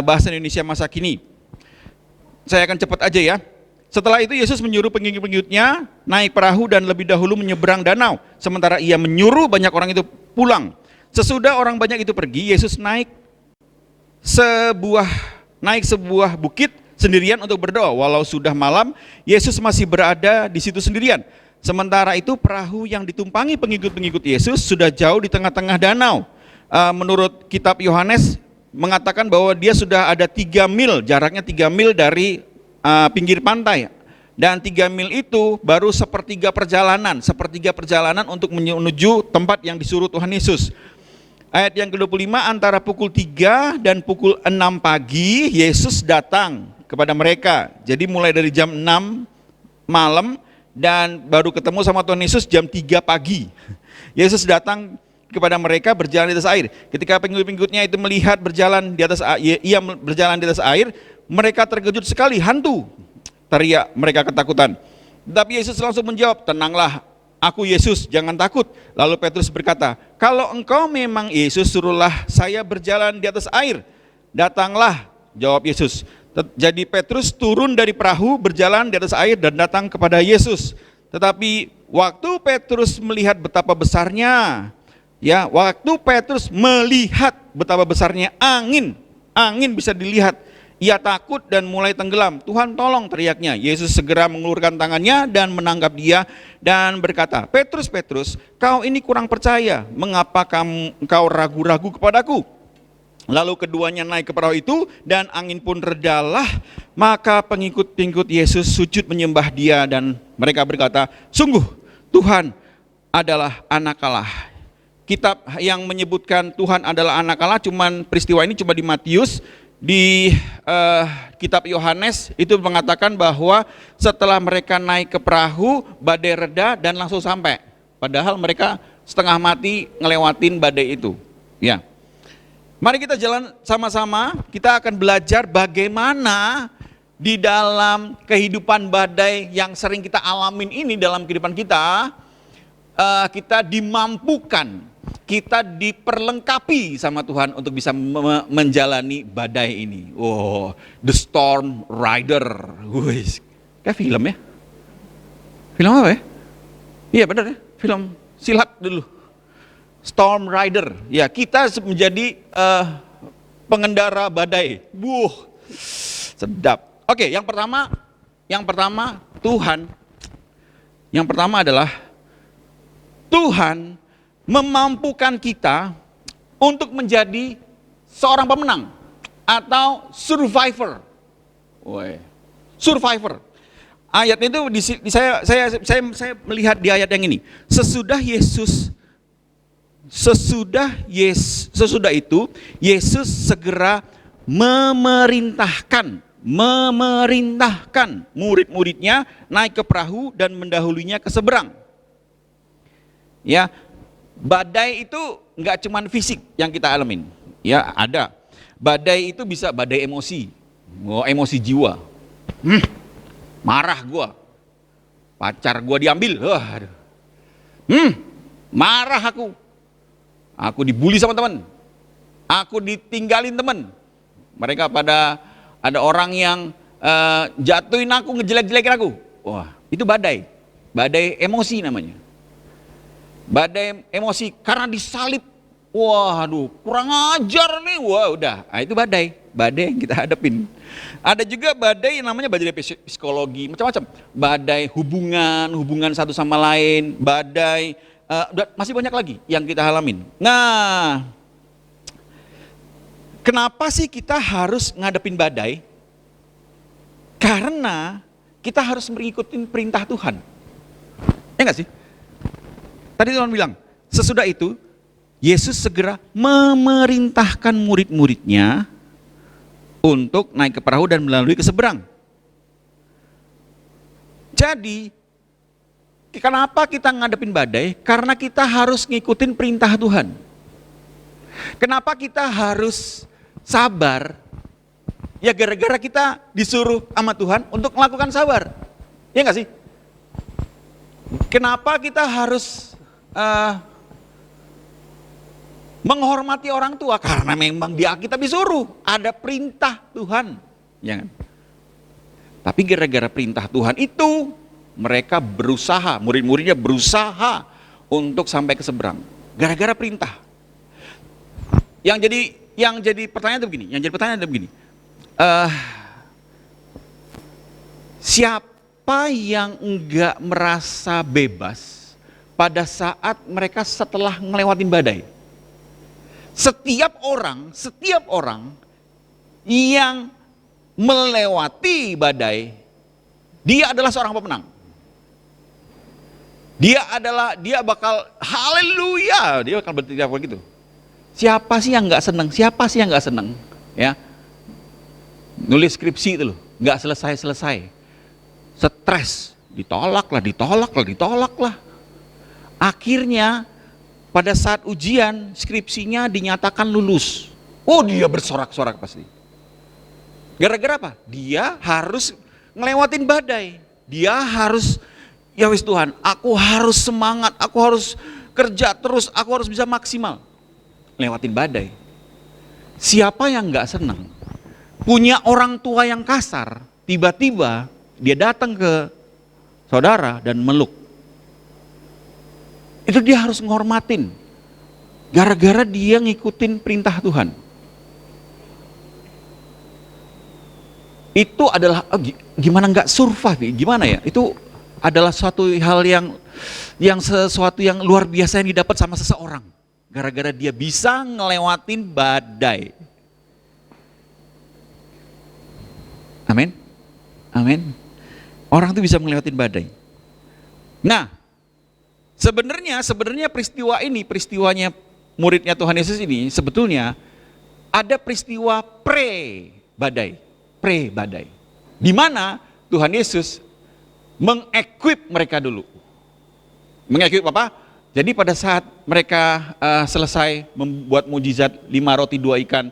bahasa Indonesia masa kini. Saya akan cepat aja ya. Setelah itu Yesus menyuruh pengikut-pengikutnya naik perahu dan lebih dahulu menyeberang danau, sementara ia menyuruh banyak orang itu pulang. Sesudah orang banyak itu pergi, Yesus naik sebuah bukit sendirian untuk berdoa. Walau sudah malam, Yesus masih berada di situ sendirian. Sementara itu perahu yang ditumpangi pengikut-pengikut Yesus sudah jauh di tengah-tengah danau. Menurut kitab Yohanes mengatakan bahwa dia sudah ada 3 mil, jaraknya 3 mil dari pinggir pantai. Dan 3 mil itu baru sepertiga perjalanan untuk menuju tempat yang disuruh Tuhan Yesus. Ayat yang ke-25, antara pukul 3 dan pukul 6 pagi Yesus datang kepada mereka. Jadi mulai dari jam 6 malam dan baru ketemu sama Tuhan Yesus jam 3 pagi. Yesus datang kepada mereka berjalan di atas air. Ketika pengikut-pengikutnya itu melihat ia berjalan di atas air, mereka terkejut sekali, hantu, teriak mereka ketakutan. Tapi Yesus langsung menjawab, tenanglah, aku Yesus, jangan takut. Lalu Petrus berkata, kalau engkau memang Yesus, suruhlah saya berjalan di atas air. Datanglah, jawab Yesus. Jadi Petrus turun dari perahu, berjalan di atas air dan datang kepada Yesus. Tetapi waktu Petrus melihat betapa besarnya, angin bisa dilihat, ia takut dan mulai tenggelam. Tuhan tolong, teriaknya. Yesus segera mengulurkan tangannya dan menangkap dia dan berkata, Petrus, Petrus, kau ini kurang percaya. Mengapa kau ragu-ragu kepadaku? Lalu keduanya naik ke perahu itu dan angin pun redalah. Maka pengikut-pengikut Yesus sujud menyembah dia dan mereka berkata, sungguh Tuhan adalah anak Allah. Kitab yang menyebutkan Tuhan adalah anak Allah, peristiwa ini cuma di Matius. Di kitab Yohanes itu mengatakan bahwa setelah mereka naik ke perahu, badai reda dan langsung sampai. Padahal mereka setengah mati ngelewatin badai itu. Ya, mari kita jalan sama-sama. Kita akan belajar bagaimana di dalam kehidupan badai yang sering kita alamin ini dalam kehidupan kita, kita dimampukan, kita diperlengkapi sama Tuhan untuk bisa menjalani badai ini. Oh, The Storm Rider. Wih, kayak film ya. Film apa ya? Iya benar ya, film silat dulu. Storm Rider. Ya, kita menjadi pengendara badai. Sedap. Oke, yang pertama Tuhan. Yang pertama adalah Tuhan memampukan kita untuk menjadi seorang pemenang atau survivor. Survivor. Ayat itu saya melihat di ayat yang ini. Sesudah itu Yesus segera memerintahkan murid-muridnya naik ke perahu dan mendahulunya ke seberang. Ya, badai itu nggak cuman fisik yang kita alamin. Ya, ada. Badai itu bisa badai emosi, emosi jiwa. Marah gua, pacar gua diambil. Marah aku dibully sama teman, aku ditinggalin teman. Mereka ada orang yang jatuhin aku, ngejelek-jelekin aku. Wah, itu badai emosi namanya. Badai emosi karena disalib. Wah, aduh, kurang ajar nih. Wah, udah. Nah, itu badai yang kita hadapin. Ada juga badai yang namanya badai psikologi, macam-macam. Badai hubungan satu sama lain, badai masih banyak lagi yang kita alamin. Nah, kenapa sih kita harus ngadepin badai? Karena kita harus mengikuti perintah Tuhan. Ya nggak sih? Tadi Tuhan bilang, sesudah itu Yesus segera memerintahkan murid-muridnya untuk naik ke perahu dan melalui ke seberang. Jadi, kenapa kita ngadepin badai? Karena kita harus ngikutin perintah Tuhan. Kenapa kita harus sabar? Ya gara-gara kita disuruh sama Tuhan untuk melakukan sabar. Ya nggak sih? Kenapa kita harus menghormati orang tua? Karena memang kita disuruh, ada perintah Tuhan. Ya kan? Tapi gara-gara perintah Tuhan itu, mereka berusaha, murid-muridnya berusaha untuk sampai ke seberang. Gara-gara perintah. Yang jadi pertanyaan itu begini. Siapa yang enggak merasa bebas pada saat mereka setelah ngelewatin badai? Setiap orang yang melewati badai, dia adalah seorang pemenang. Dia bakal haleluya, dia bakal berteriak begitu. Siapa sih yang nggak senang? Ya, nulis skripsi itu loh, nggak selesai. Stres, ditolak lah. Akhirnya pada saat ujian skripsinya dinyatakan lulus. Oh, dia bersorak-sorak pasti. Gara-gara apa? Dia harus ngelewatin badai. Dia harus, ya wis Tuhan, aku harus semangat, aku harus kerja terus, aku harus bisa maksimal. Lewatin badai. Siapa yang nggak senang? Punya orang tua yang kasar, tiba-tiba dia datang ke saudara dan meluk. Itu dia harus menghormatin. Gara-gara dia ngikutin perintah Tuhan. Itu adalah gimana nggak survive? Gimana ya? Itu adalah suatu hal sesuatu yang luar biasa yang didapat sama seseorang. Gara-gara dia bisa ngelewatin badai. Amin. Orang tuh bisa ngelewatin badai. Nah, sebenarnya peristiwanya muridnya Tuhan Yesus ini sebetulnya ada peristiwa pre-badai. Di mana Tuhan Yesus mengequip mereka dulu. Mengequip apa? Jadi pada saat mereka selesai membuat mujizat 5 roti 2 ikan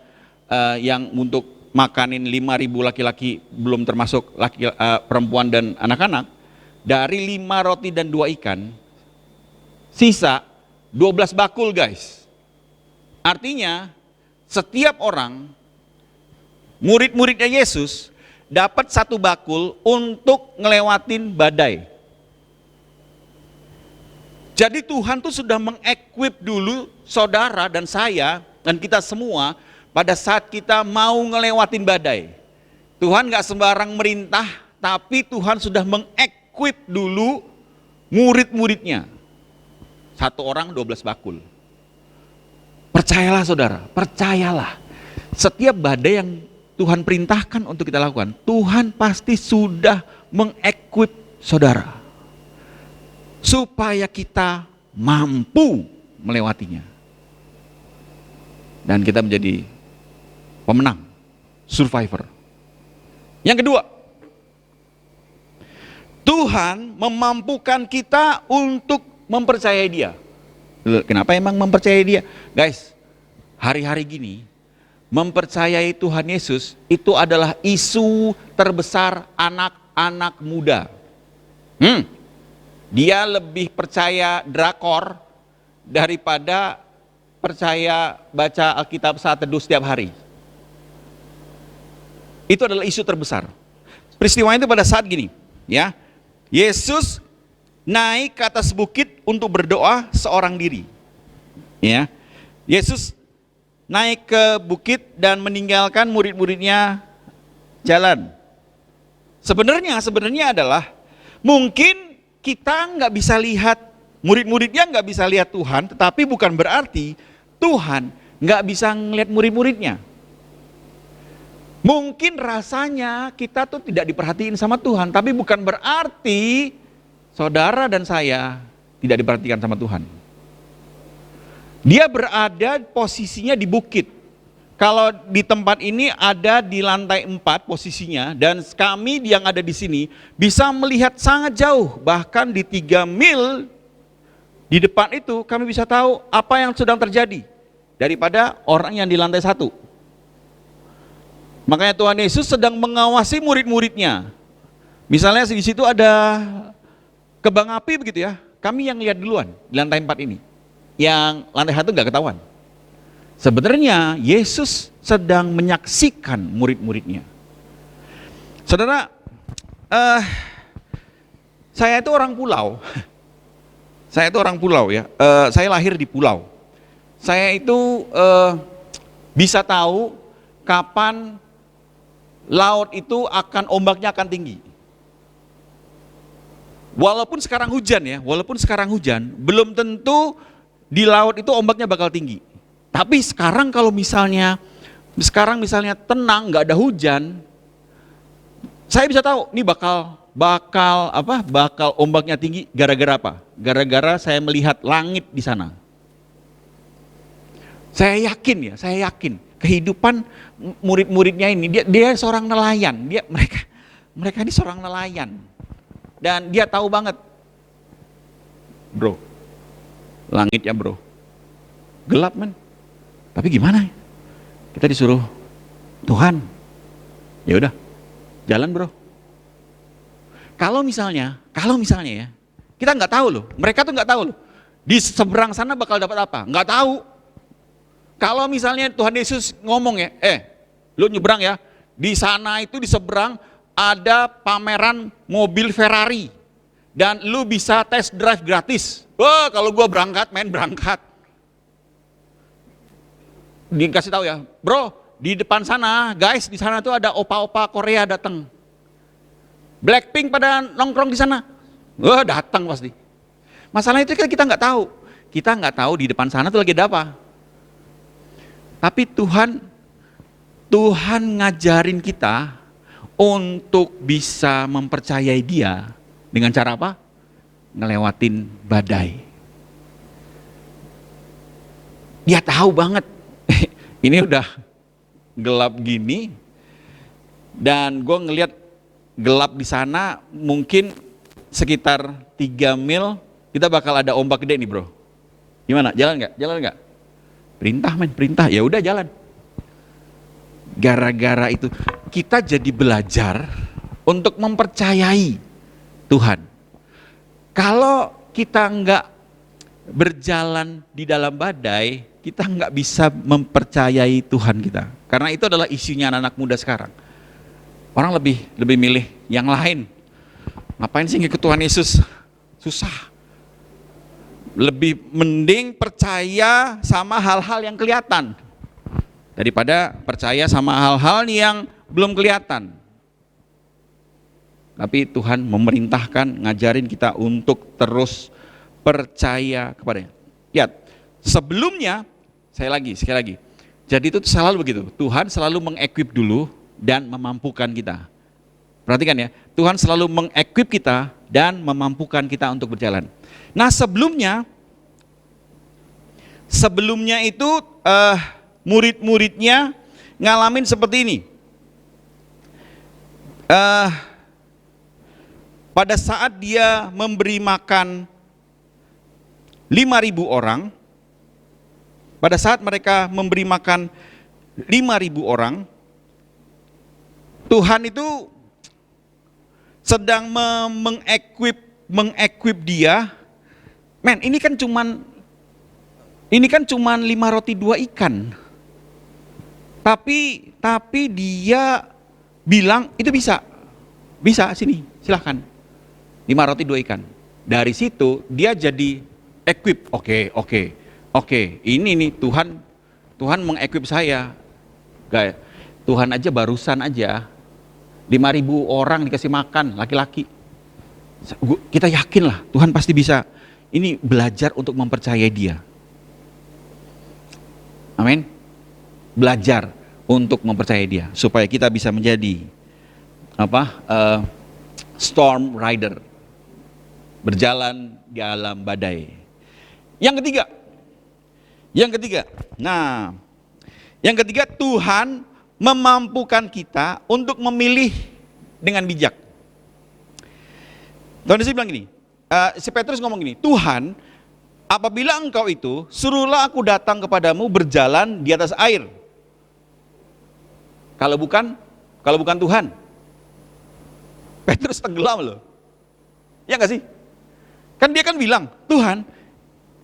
yang untuk makanin 5.000 laki-laki, belum termasuk perempuan dan anak-anak, dari 5 roti dan 2 ikan, sisa 12 bakul guys. Artinya setiap orang, murid-muridnya Yesus, dapat 1 bakul untuk ngelewatin badai. Jadi Tuhan tuh sudah mengequip dulu saudara dan saya dan kita semua pada saat kita mau ngelewatin badai. Tuhan gak sembarang merintah, tapi Tuhan sudah mengequip dulu murid-muridnya. 1 orang 12 bakul. Percayalah saudara, percayalah. Setiap badai yang Tuhan perintahkan untuk kita lakukan, Tuhan pasti sudah mengequip saudara. Supaya kita mampu melewatinya. Dan kita menjadi pemenang, survivor. Yang kedua, Tuhan memampukan kita untuk mempercayai Dia. Kenapa emang mempercayai Dia? Guys, hari-hari gini, mempercayai Tuhan Yesus itu adalah isu terbesar anak-anak muda. Dia lebih percaya drakor daripada percaya baca Alkitab saat teduh setiap hari. Itu adalah isu terbesar. Peristiwanya itu pada saat gini, ya. Yesus naik ke atas bukit untuk berdoa seorang diri. Ya. Yesus naik ke bukit dan meninggalkan murid-muridnya jalan. Sebenarnya adalah mungkin kita nggak bisa lihat, murid-muridnya nggak bisa lihat Tuhan, tetapi bukan berarti Tuhan nggak bisa ngelihat murid-muridnya. Mungkin rasanya kita tuh tidak diperhatiin sama Tuhan, tapi bukan berarti saudara dan saya tidak diperhatikan sama Tuhan. Dia berada posisinya di bukit. Kalau di tempat ini ada di lantai 4 posisinya, dan kami yang ada di sini bisa melihat sangat jauh, bahkan di 3 mil di depan itu kami bisa tahu apa yang sedang terjadi daripada orang yang di lantai 1. Makanya Tuhan Yesus sedang mengawasi murid-muridnya. Misalnya di situ ada kembang api begitu ya, kami yang lihat duluan di lantai 4 ini. Yang lantai 1 nggak ketahuan. Sebenarnya Yesus sedang menyaksikan murid-muridnya. Saudara, saya itu orang pulau. Saya itu orang pulau ya. Saya lahir di pulau. Saya itu bisa tahu kapan laut itu ombaknya akan tinggi. Walaupun sekarang hujan, belum tentu di laut itu ombaknya bakal tinggi. Tapi sekarang kalau misalnya tenang, nggak ada hujan, saya bisa tahu nih bakal ombaknya tinggi gara-gara apa? Gara-gara saya melihat langit di sana. Saya yakin kehidupan murid-muridnya ini, dia seorang nelayan, mereka ini seorang nelayan, dan dia tahu banget, bro, langitnya bro, gelap men. Tapi gimana? Kita disuruh Tuhan, ya udah, jalan bro. Kalau misalnya ya, kita nggak tahu loh, mereka tuh nggak tahu loh, di seberang sana bakal dapat apa, nggak tahu. Kalau misalnya Tuhan Yesus ngomong ya, lu nyebrang ya, di sana itu di seberang ada pameran mobil Ferrari dan lu bisa test drive gratis. Wah, kalau gua berangkat. Dikasih tahu ya, bro, di depan sana, guys, di sana tuh ada opa-opa Korea datang. Blackpink pada nongkrong di sana. Wah, datang pasti. Masalahnya itu kita nggak tahu. Kita nggak tahu di depan sana tuh lagi ada apa. Tapi Tuhan ngajarin kita untuk bisa mempercayai Dia dengan cara apa? Ngelewatin badai. Dia tahu banget. Ini udah gelap gini, dan gue ngelihat gelap di sana mungkin sekitar 3 mil kita bakal ada ombak gede nih bro. Gimana? Jalan nggak? Perintah men, perintah. Ya udah jalan. Gara-gara itu kita jadi belajar untuk mempercayai Tuhan. Kalau kita nggak berjalan di dalam badai, kita nggak bisa mempercayai Tuhan kita. Karena itu adalah isunya anak-anak muda sekarang. Orang lebih milih yang lain. Ngapain sih ngikut Tuhan Yesus? Susah. Lebih mending percaya sama hal-hal yang kelihatan daripada percaya sama hal-hal yang belum kelihatan. Tapi Tuhan memerintahkan, ngajarin kita untuk terus percaya kepadanya. Lihat, sebelumnya sekali lagi. Jadi itu selalu begitu. Tuhan selalu mengequip dulu dan memampukan kita. Perhatikan ya, Tuhan selalu mengequip kita dan memampukan kita untuk berjalan. Nah, sebelumnya itu murid-muridnya ngalamin seperti ini. Pada saat dia memberi makan 5.000 orang, pada saat mereka memberi makan 5.000 orang, Tuhan itu sedang mengequip dia. Men, ini kan cuman 5 roti 2 ikan. Tapi dia bilang itu bisa sini, silahkan. 5 roti 2 ikan. Dari situ dia jadi equip. Oke. Ini nih Tuhan mengequip saya. Gak, Tuhan aja barusan aja 5.000 orang dikasih makan, laki-laki. Kita yakin lah Tuhan pasti bisa. Ini belajar untuk mempercayai Dia. Amin. Belajar untuk mempercayai Dia supaya kita bisa menjadi storm rider, berjalan di alam badai. Yang ketiga, Tuhan memampukan kita untuk memilih dengan bijak. Tuhan Yesus bilang gini, si Petrus ngomong gini, Tuhan, apabila engkau itu, suruhlah aku datang kepadamu berjalan di atas air. Kalau bukan Tuhan, Petrus tenggelam loh. Ya nggak sih? Kan dia kan bilang, Tuhan,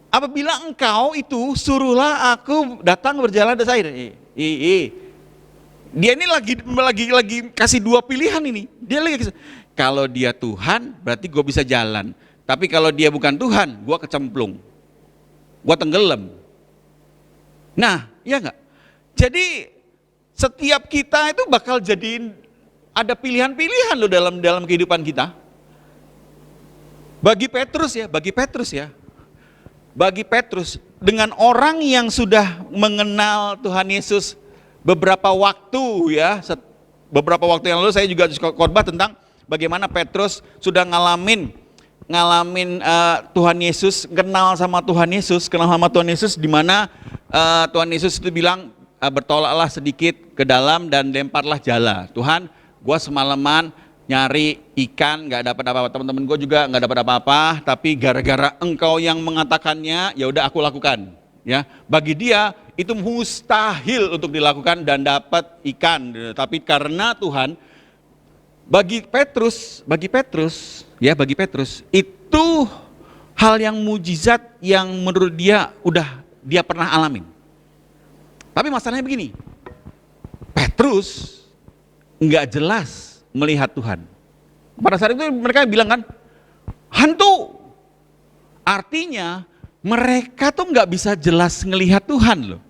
apabila engkau itu, suruhlah aku datang berjalan di atas air. Dia ini lagi kasih 2 pilihan ini. Dia lagi kalau dia Tuhan, berarti gue bisa jalan. Tapi kalau dia bukan Tuhan, gue kecemplung, gue tenggelam. Nah, iya nggak? Jadi setiap kita itu bakal jadiin ada pilihan-pilihan loh dalam kehidupan kita. Bagi Petrus dengan orang yang sudah mengenal Tuhan Yesus beberapa waktu yang lalu saya juga khotbah tentang bagaimana Petrus sudah ngalamin Tuhan Yesus, kenal sama Tuhan Yesus di mana Tuhan Yesus itu bilang bertolaklah sedikit ke dalam dan lemparlah jala. Tuhan, gua semalaman nyari ikan nggak dapat apa-apa, teman-teman gue juga nggak dapat apa-apa, tapi gara-gara engkau yang mengatakannya, ya udah aku lakukan. Ya, bagi dia itu mustahil untuk dilakukan dan dapat ikan, tapi karena Tuhan, bagi Petrus itu hal yang mujizat yang menurut dia dia pernah alamin. Tapi masalahnya begini, Petrus nggak jelas melihat Tuhan. Pada saat itu mereka bilang kan, hantu. Artinya mereka tuh nggak bisa jelas ngelihat Tuhan loh.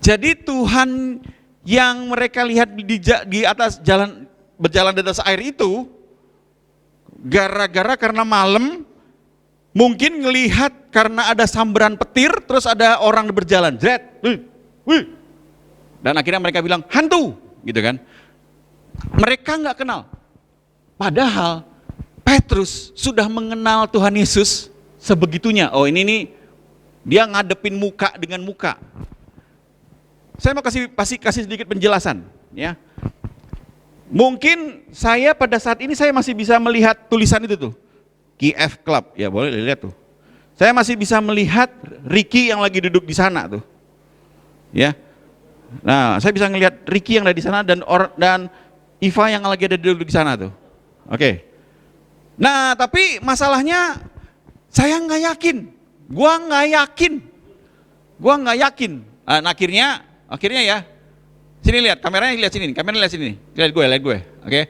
Jadi Tuhan yang mereka lihat di atas jalan, berjalan di atas air itu, karena malam, mungkin ngelihat karena ada sambaran petir, terus ada orang berjalan, dan akhirnya mereka bilang hantu, gitu kan? Mereka nggak kenal. Padahal Petrus sudah mengenal Tuhan Yesus sebegitunya. Oh ini nih dia ngadepin muka dengan muka. Saya mau kasih sedikit penjelasan, ya. Mungkin saya pada saat ini saya masih bisa melihat tulisan itu tuh, KF Club, ya boleh dilihat tuh. Saya masih bisa melihat Ricky yang lagi duduk di sana tuh, ya. Nah, saya bisa ngelihat Ricky yang ada di sana dan Iva yang lagi ada di sana tuh. Oke. Nah, tapi masalahnya saya nggak yakin. Gua nggak yakin. Nah, akhirnya ya. Sini lihat, kameranya lihat sini, lihat sini. Lihat gue. Oke.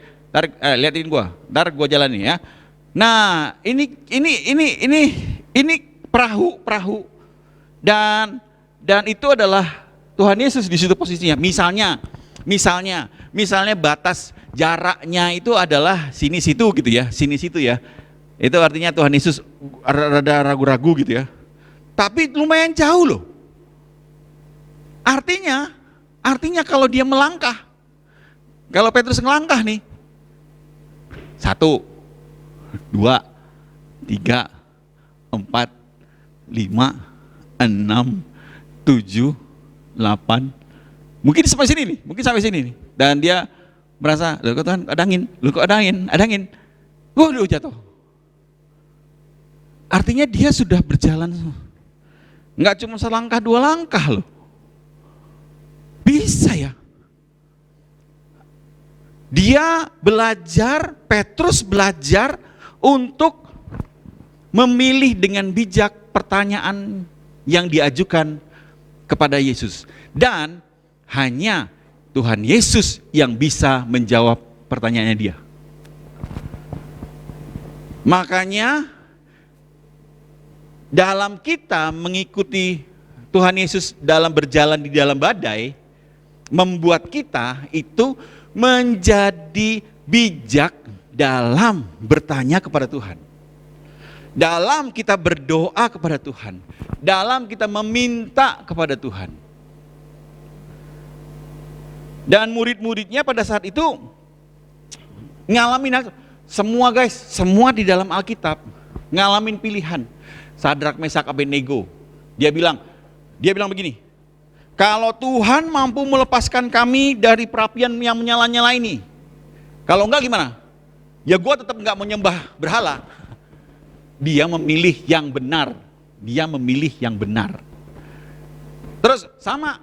Lihatin gua. Ntar gua jalanin ya. Nah, ini perahu dan itu adalah Tuhan Yesus di situ posisinya. Misalnya batas jaraknya itu adalah sini situ gitu ya, sini situ ya. Itu artinya Tuhan Yesus rada ragu-ragu gitu ya. Tapi lumayan jauh loh. Artinya kalau dia melangkah, kalau Petrus ngelangkah nih, 1, 2, 3, 4, 5, 6, 7, 8, mungkin sampai sini nih. Dan dia merasa, loh kok Tuhan ada angin. Waduh, jatuh. Artinya dia sudah berjalan, nggak cuma selangkah 2 langkah loh. Bisa ya. Petrus belajar untuk memilih dengan bijak pertanyaan yang diajukan kepada Yesus. Dan hanya Tuhan Yesus yang bisa menjawab pertanyaannya dia. Makanya dalam kita mengikuti Tuhan Yesus dalam berjalan di dalam badai, membuat kita itu menjadi bijak dalam bertanya kepada Tuhan. Dalam kita berdoa kepada Tuhan, dalam kita meminta kepada Tuhan. Dan murid-muridnya pada saat itu ngalamin semua di dalam Alkitab ngalamin pilihan. Sadrak, Mesak, Abednego. Dia bilang begini, kalau Tuhan mampu melepaskan kami dari perapian yang menyala-nyala ini, kalau enggak gimana? Ya gue tetap enggak menyembah berhala. Dia memilih yang benar. Terus sama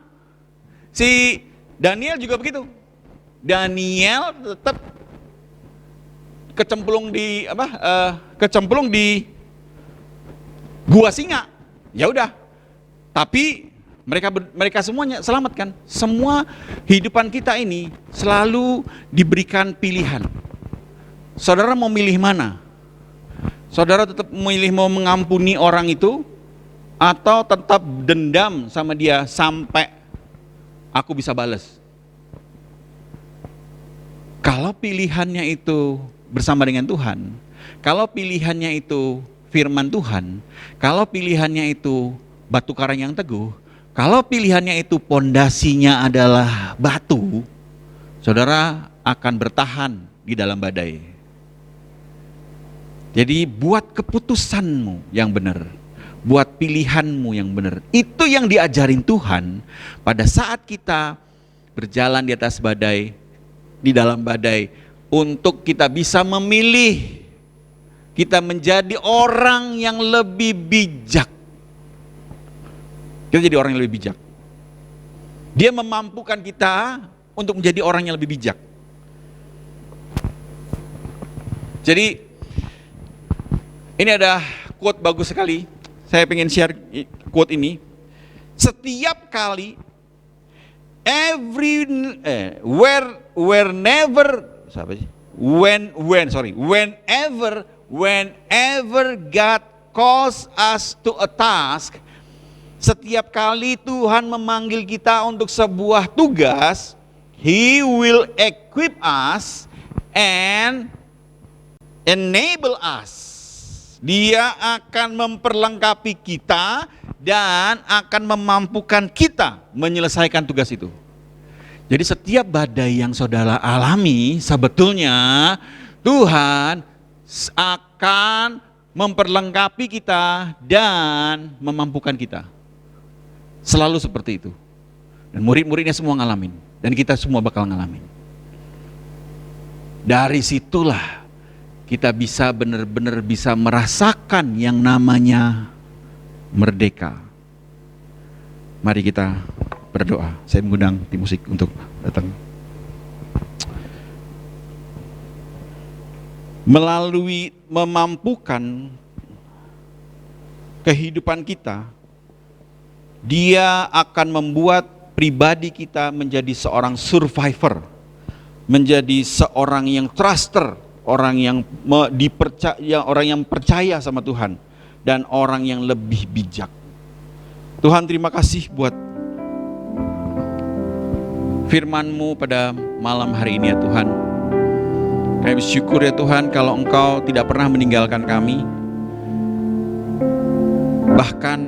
si Daniel juga begitu. Daniel tetap kecemplung di gua singa. Ya udah. Tapi mereka semuanya selamatkan. Semua hidupan kita ini selalu diberikan pilihan. Saudara mau milih mana? Saudara tetap memilih mau mengampuni orang itu atau tetap dendam sama dia sampai aku bisa balas? Kalau pilihannya itu bersama dengan Tuhan, kalau pilihannya itu firman Tuhan, kalau pilihannya itu batu karang yang teguh, kalau pilihannya itu pondasinya adalah batu, saudara akan bertahan di dalam badai. Jadi buat keputusanmu yang benar, buat pilihanmu yang benar. Itu yang diajarin Tuhan pada saat kita berjalan di atas badai, di dalam badai, untuk kita bisa memilih, kita menjadi orang yang lebih bijak. Kita jadi orang yang lebih bijak. Dia memampukan kita untuk menjadi orang yang lebih bijak. Jadi ini ada quote bagus sekali. Saya pengen share quote ini. Setiap kali, whenever God calls us to a task, setiap kali Tuhan memanggil kita untuk sebuah tugas, He will equip us and enable us. Dia akan memperlengkapi kita dan akan memampukan kita menyelesaikan tugas itu. Jadi setiap badai yang saudara alami, sebetulnya Tuhan akan memperlengkapi kita dan memampukan kita. Selalu seperti itu. Dan murid-muridnya semua ngalamin. Dan kita semua bakal ngalamin. Dari situlah kita bisa benar-benar bisa merasakan yang namanya merdeka. Mari kita berdoa. Saya mengundang tim musik untuk datang. Melalui memampukan kehidupan kita, Dia akan membuat pribadi kita menjadi seorang survivor, menjadi seorang yang truster, orang yang dipercaya, orang yang percaya sama Tuhan, dan orang yang lebih bijak. Tuhan, terima kasih buat firman-Mu pada malam hari ini ya Tuhan. Kami bersyukur ya Tuhan kalau Engkau tidak pernah meninggalkan kami. Bahkan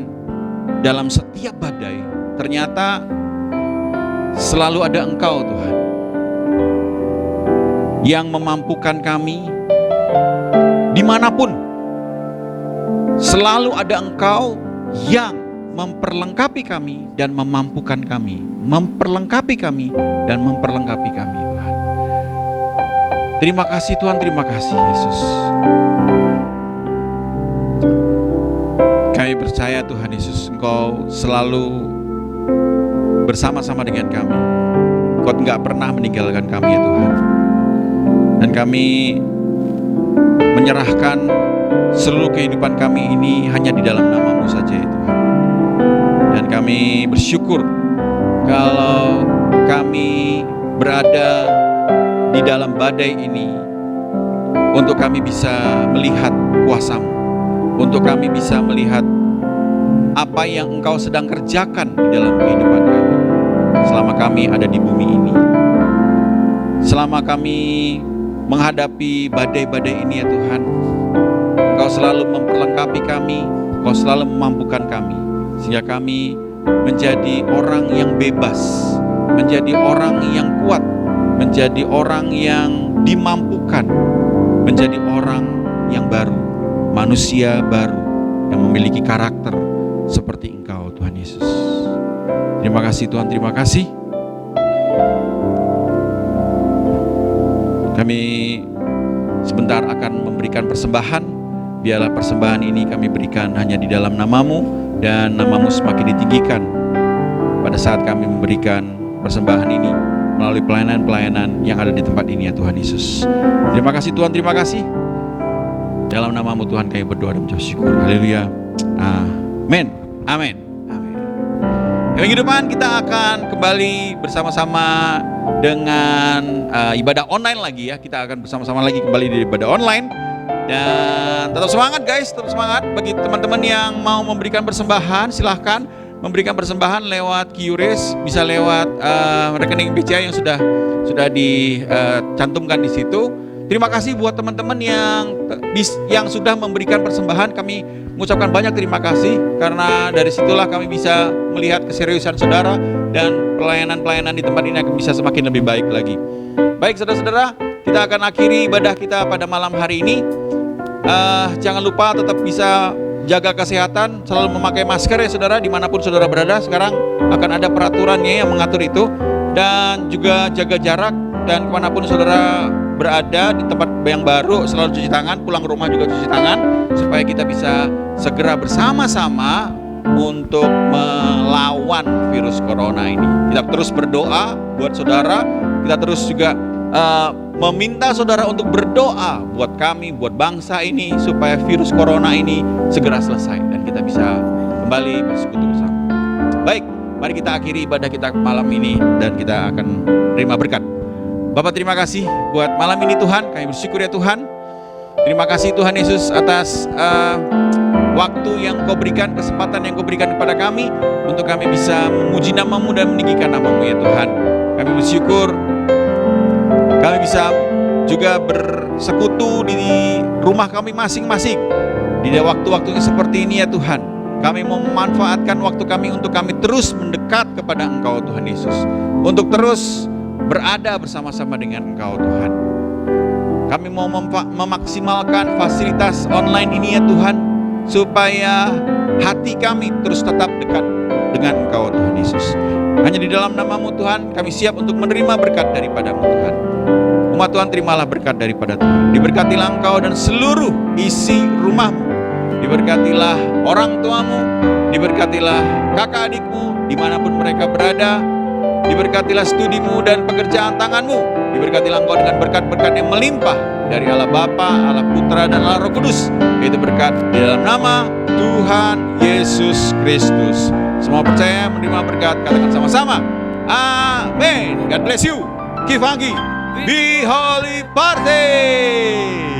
dalam setiap badai, ternyata selalu ada Engkau Tuhan, yang memampukan kami dimanapun. Selalu ada Engkau yang memperlengkapi kami dan memampukan kami, memperlengkapi kami dan memperlengkapi kami Tuhan. Terima kasih Tuhan, terima kasih Yesus. Kami percaya Tuhan Yesus, Engkau selalu bersama-sama dengan kami. Engkau tidak pernah meninggalkan kami ya Tuhan. Dan kami menyerahkan seluruh kehidupan kami ini hanya di dalam nama-Mu saja ya Tuhan. Dan kami bersyukur kalau kami berada di dalam badai ini untuk kami bisa melihat kuasa-Mu, untuk kami bisa melihat apa yang Engkau sedang kerjakan di dalam kehidupan kami selama kami ada di bumi ini. Selama kami menghadapi badai-badai ini ya Tuhan, Engkau selalu memperlengkapi kami, Engkau selalu memampukan kami, sehingga kami menjadi orang yang bebas, menjadi orang yang kuat, menjadi orang yang dimampukan, menjadi orang yang baru, manusia baru yang memiliki karakter seperti Engkau Tuhan Yesus. Terima kasih Tuhan, terima kasih. Kami sebentar akan memberikan persembahan. Biarlah persembahan ini kami berikan hanya di dalam nama-Mu, dan nama-Mu semakin ditinggikan pada saat kami memberikan persembahan ini melalui pelayanan-pelayanan yang ada di tempat ini ya Tuhan Yesus. Terima kasih Tuhan, terima kasih. Dalam nama-Mu Tuhan kami berdoa dan mengucap syukur. Haleluya. Amin. Amin. Amin. Minggu depan kita akan kembali bersama-sama dengan ibadah online lagi ya. Kita akan bersama-sama lagi kembali di ibadah online. Dan tetap semangat guys, tetap semangat. Bagi teman-teman yang mau memberikan persembahan, silahkan memberikan persembahan lewat QRIS, bisa lewat rekening BCA yang sudah dicantumkan di situ. Terima kasih buat teman-teman yang sudah memberikan persembahan. Kami mengucapkan banyak terima kasih, karena dari situlah kami bisa melihat keseriusan saudara, dan pelayanan-pelayanan di tempat ini akan bisa semakin lebih baik lagi. Baik saudara-saudara, kita akan akhiri ibadah kita pada malam hari ini. Jangan lupa tetap bisa jaga kesehatan, selalu memakai masker ya saudara, dimanapun saudara berada. Sekarang akan ada peraturannya yang mengatur itu, dan juga jaga jarak, dan kemanapun saudara berada di tempat yang baru selalu cuci tangan, pulang ke rumah juga cuci tangan, supaya kita bisa segera bersama-sama untuk melawan virus corona ini. Kita terus berdoa buat saudara, kita terus juga meminta saudara untuk berdoa buat kami, buat bangsa ini, supaya virus corona ini segera selesai dan kita bisa kembali bersekutu bersama. Baik, mari kita akhiri ibadah kita malam ini dan kita akan terima berkat. Bapak terima kasih buat malam ini Tuhan, kami bersyukur ya Tuhan. Terima kasih Tuhan Yesus atas waktu yang Kau berikan, kesempatan yang Kau berikan kepada kami, untuk kami bisa memuji nama-Mu dan meninggikan nama-Mu ya Tuhan. Kami bersyukur kami bisa juga bersekutu di rumah kami masing-masing di waktu-waktu seperti ini ya Tuhan. Kami mau memanfaatkan waktu kami untuk kami terus mendekat kepada Engkau Tuhan Yesus, untuk terus berada bersama-sama dengan Engkau Tuhan. Kami mau memaksimalkan fasilitas online ini ya Tuhan, supaya hati kami terus tetap dekat dengan Engkau Tuhan Yesus. Hanya di dalam nama-Mu Tuhan kami siap untuk menerima berkat daripada-Mu Tuhan. Umat Tuhan terimalah berkat daripada Tuhan. Diberkatilah Engkau dan seluruh isi rumah-Mu. Diberkatilah orang tuamu, diberkatilah kakak adikmu, dimanapun mereka berada. Diberkatilah studimu dan pekerjaan tanganmu. Diberkatilah engkau dengan berkat-berkat yang melimpah dari Allah Bapa, Allah Putra, dan Allah Roh Kudus. Itu berkat di dalam nama Tuhan Yesus Kristus. Semua percaya menerima berkat, katakan sama-sama. Amin. God bless you. Keep hungry. Be holy party.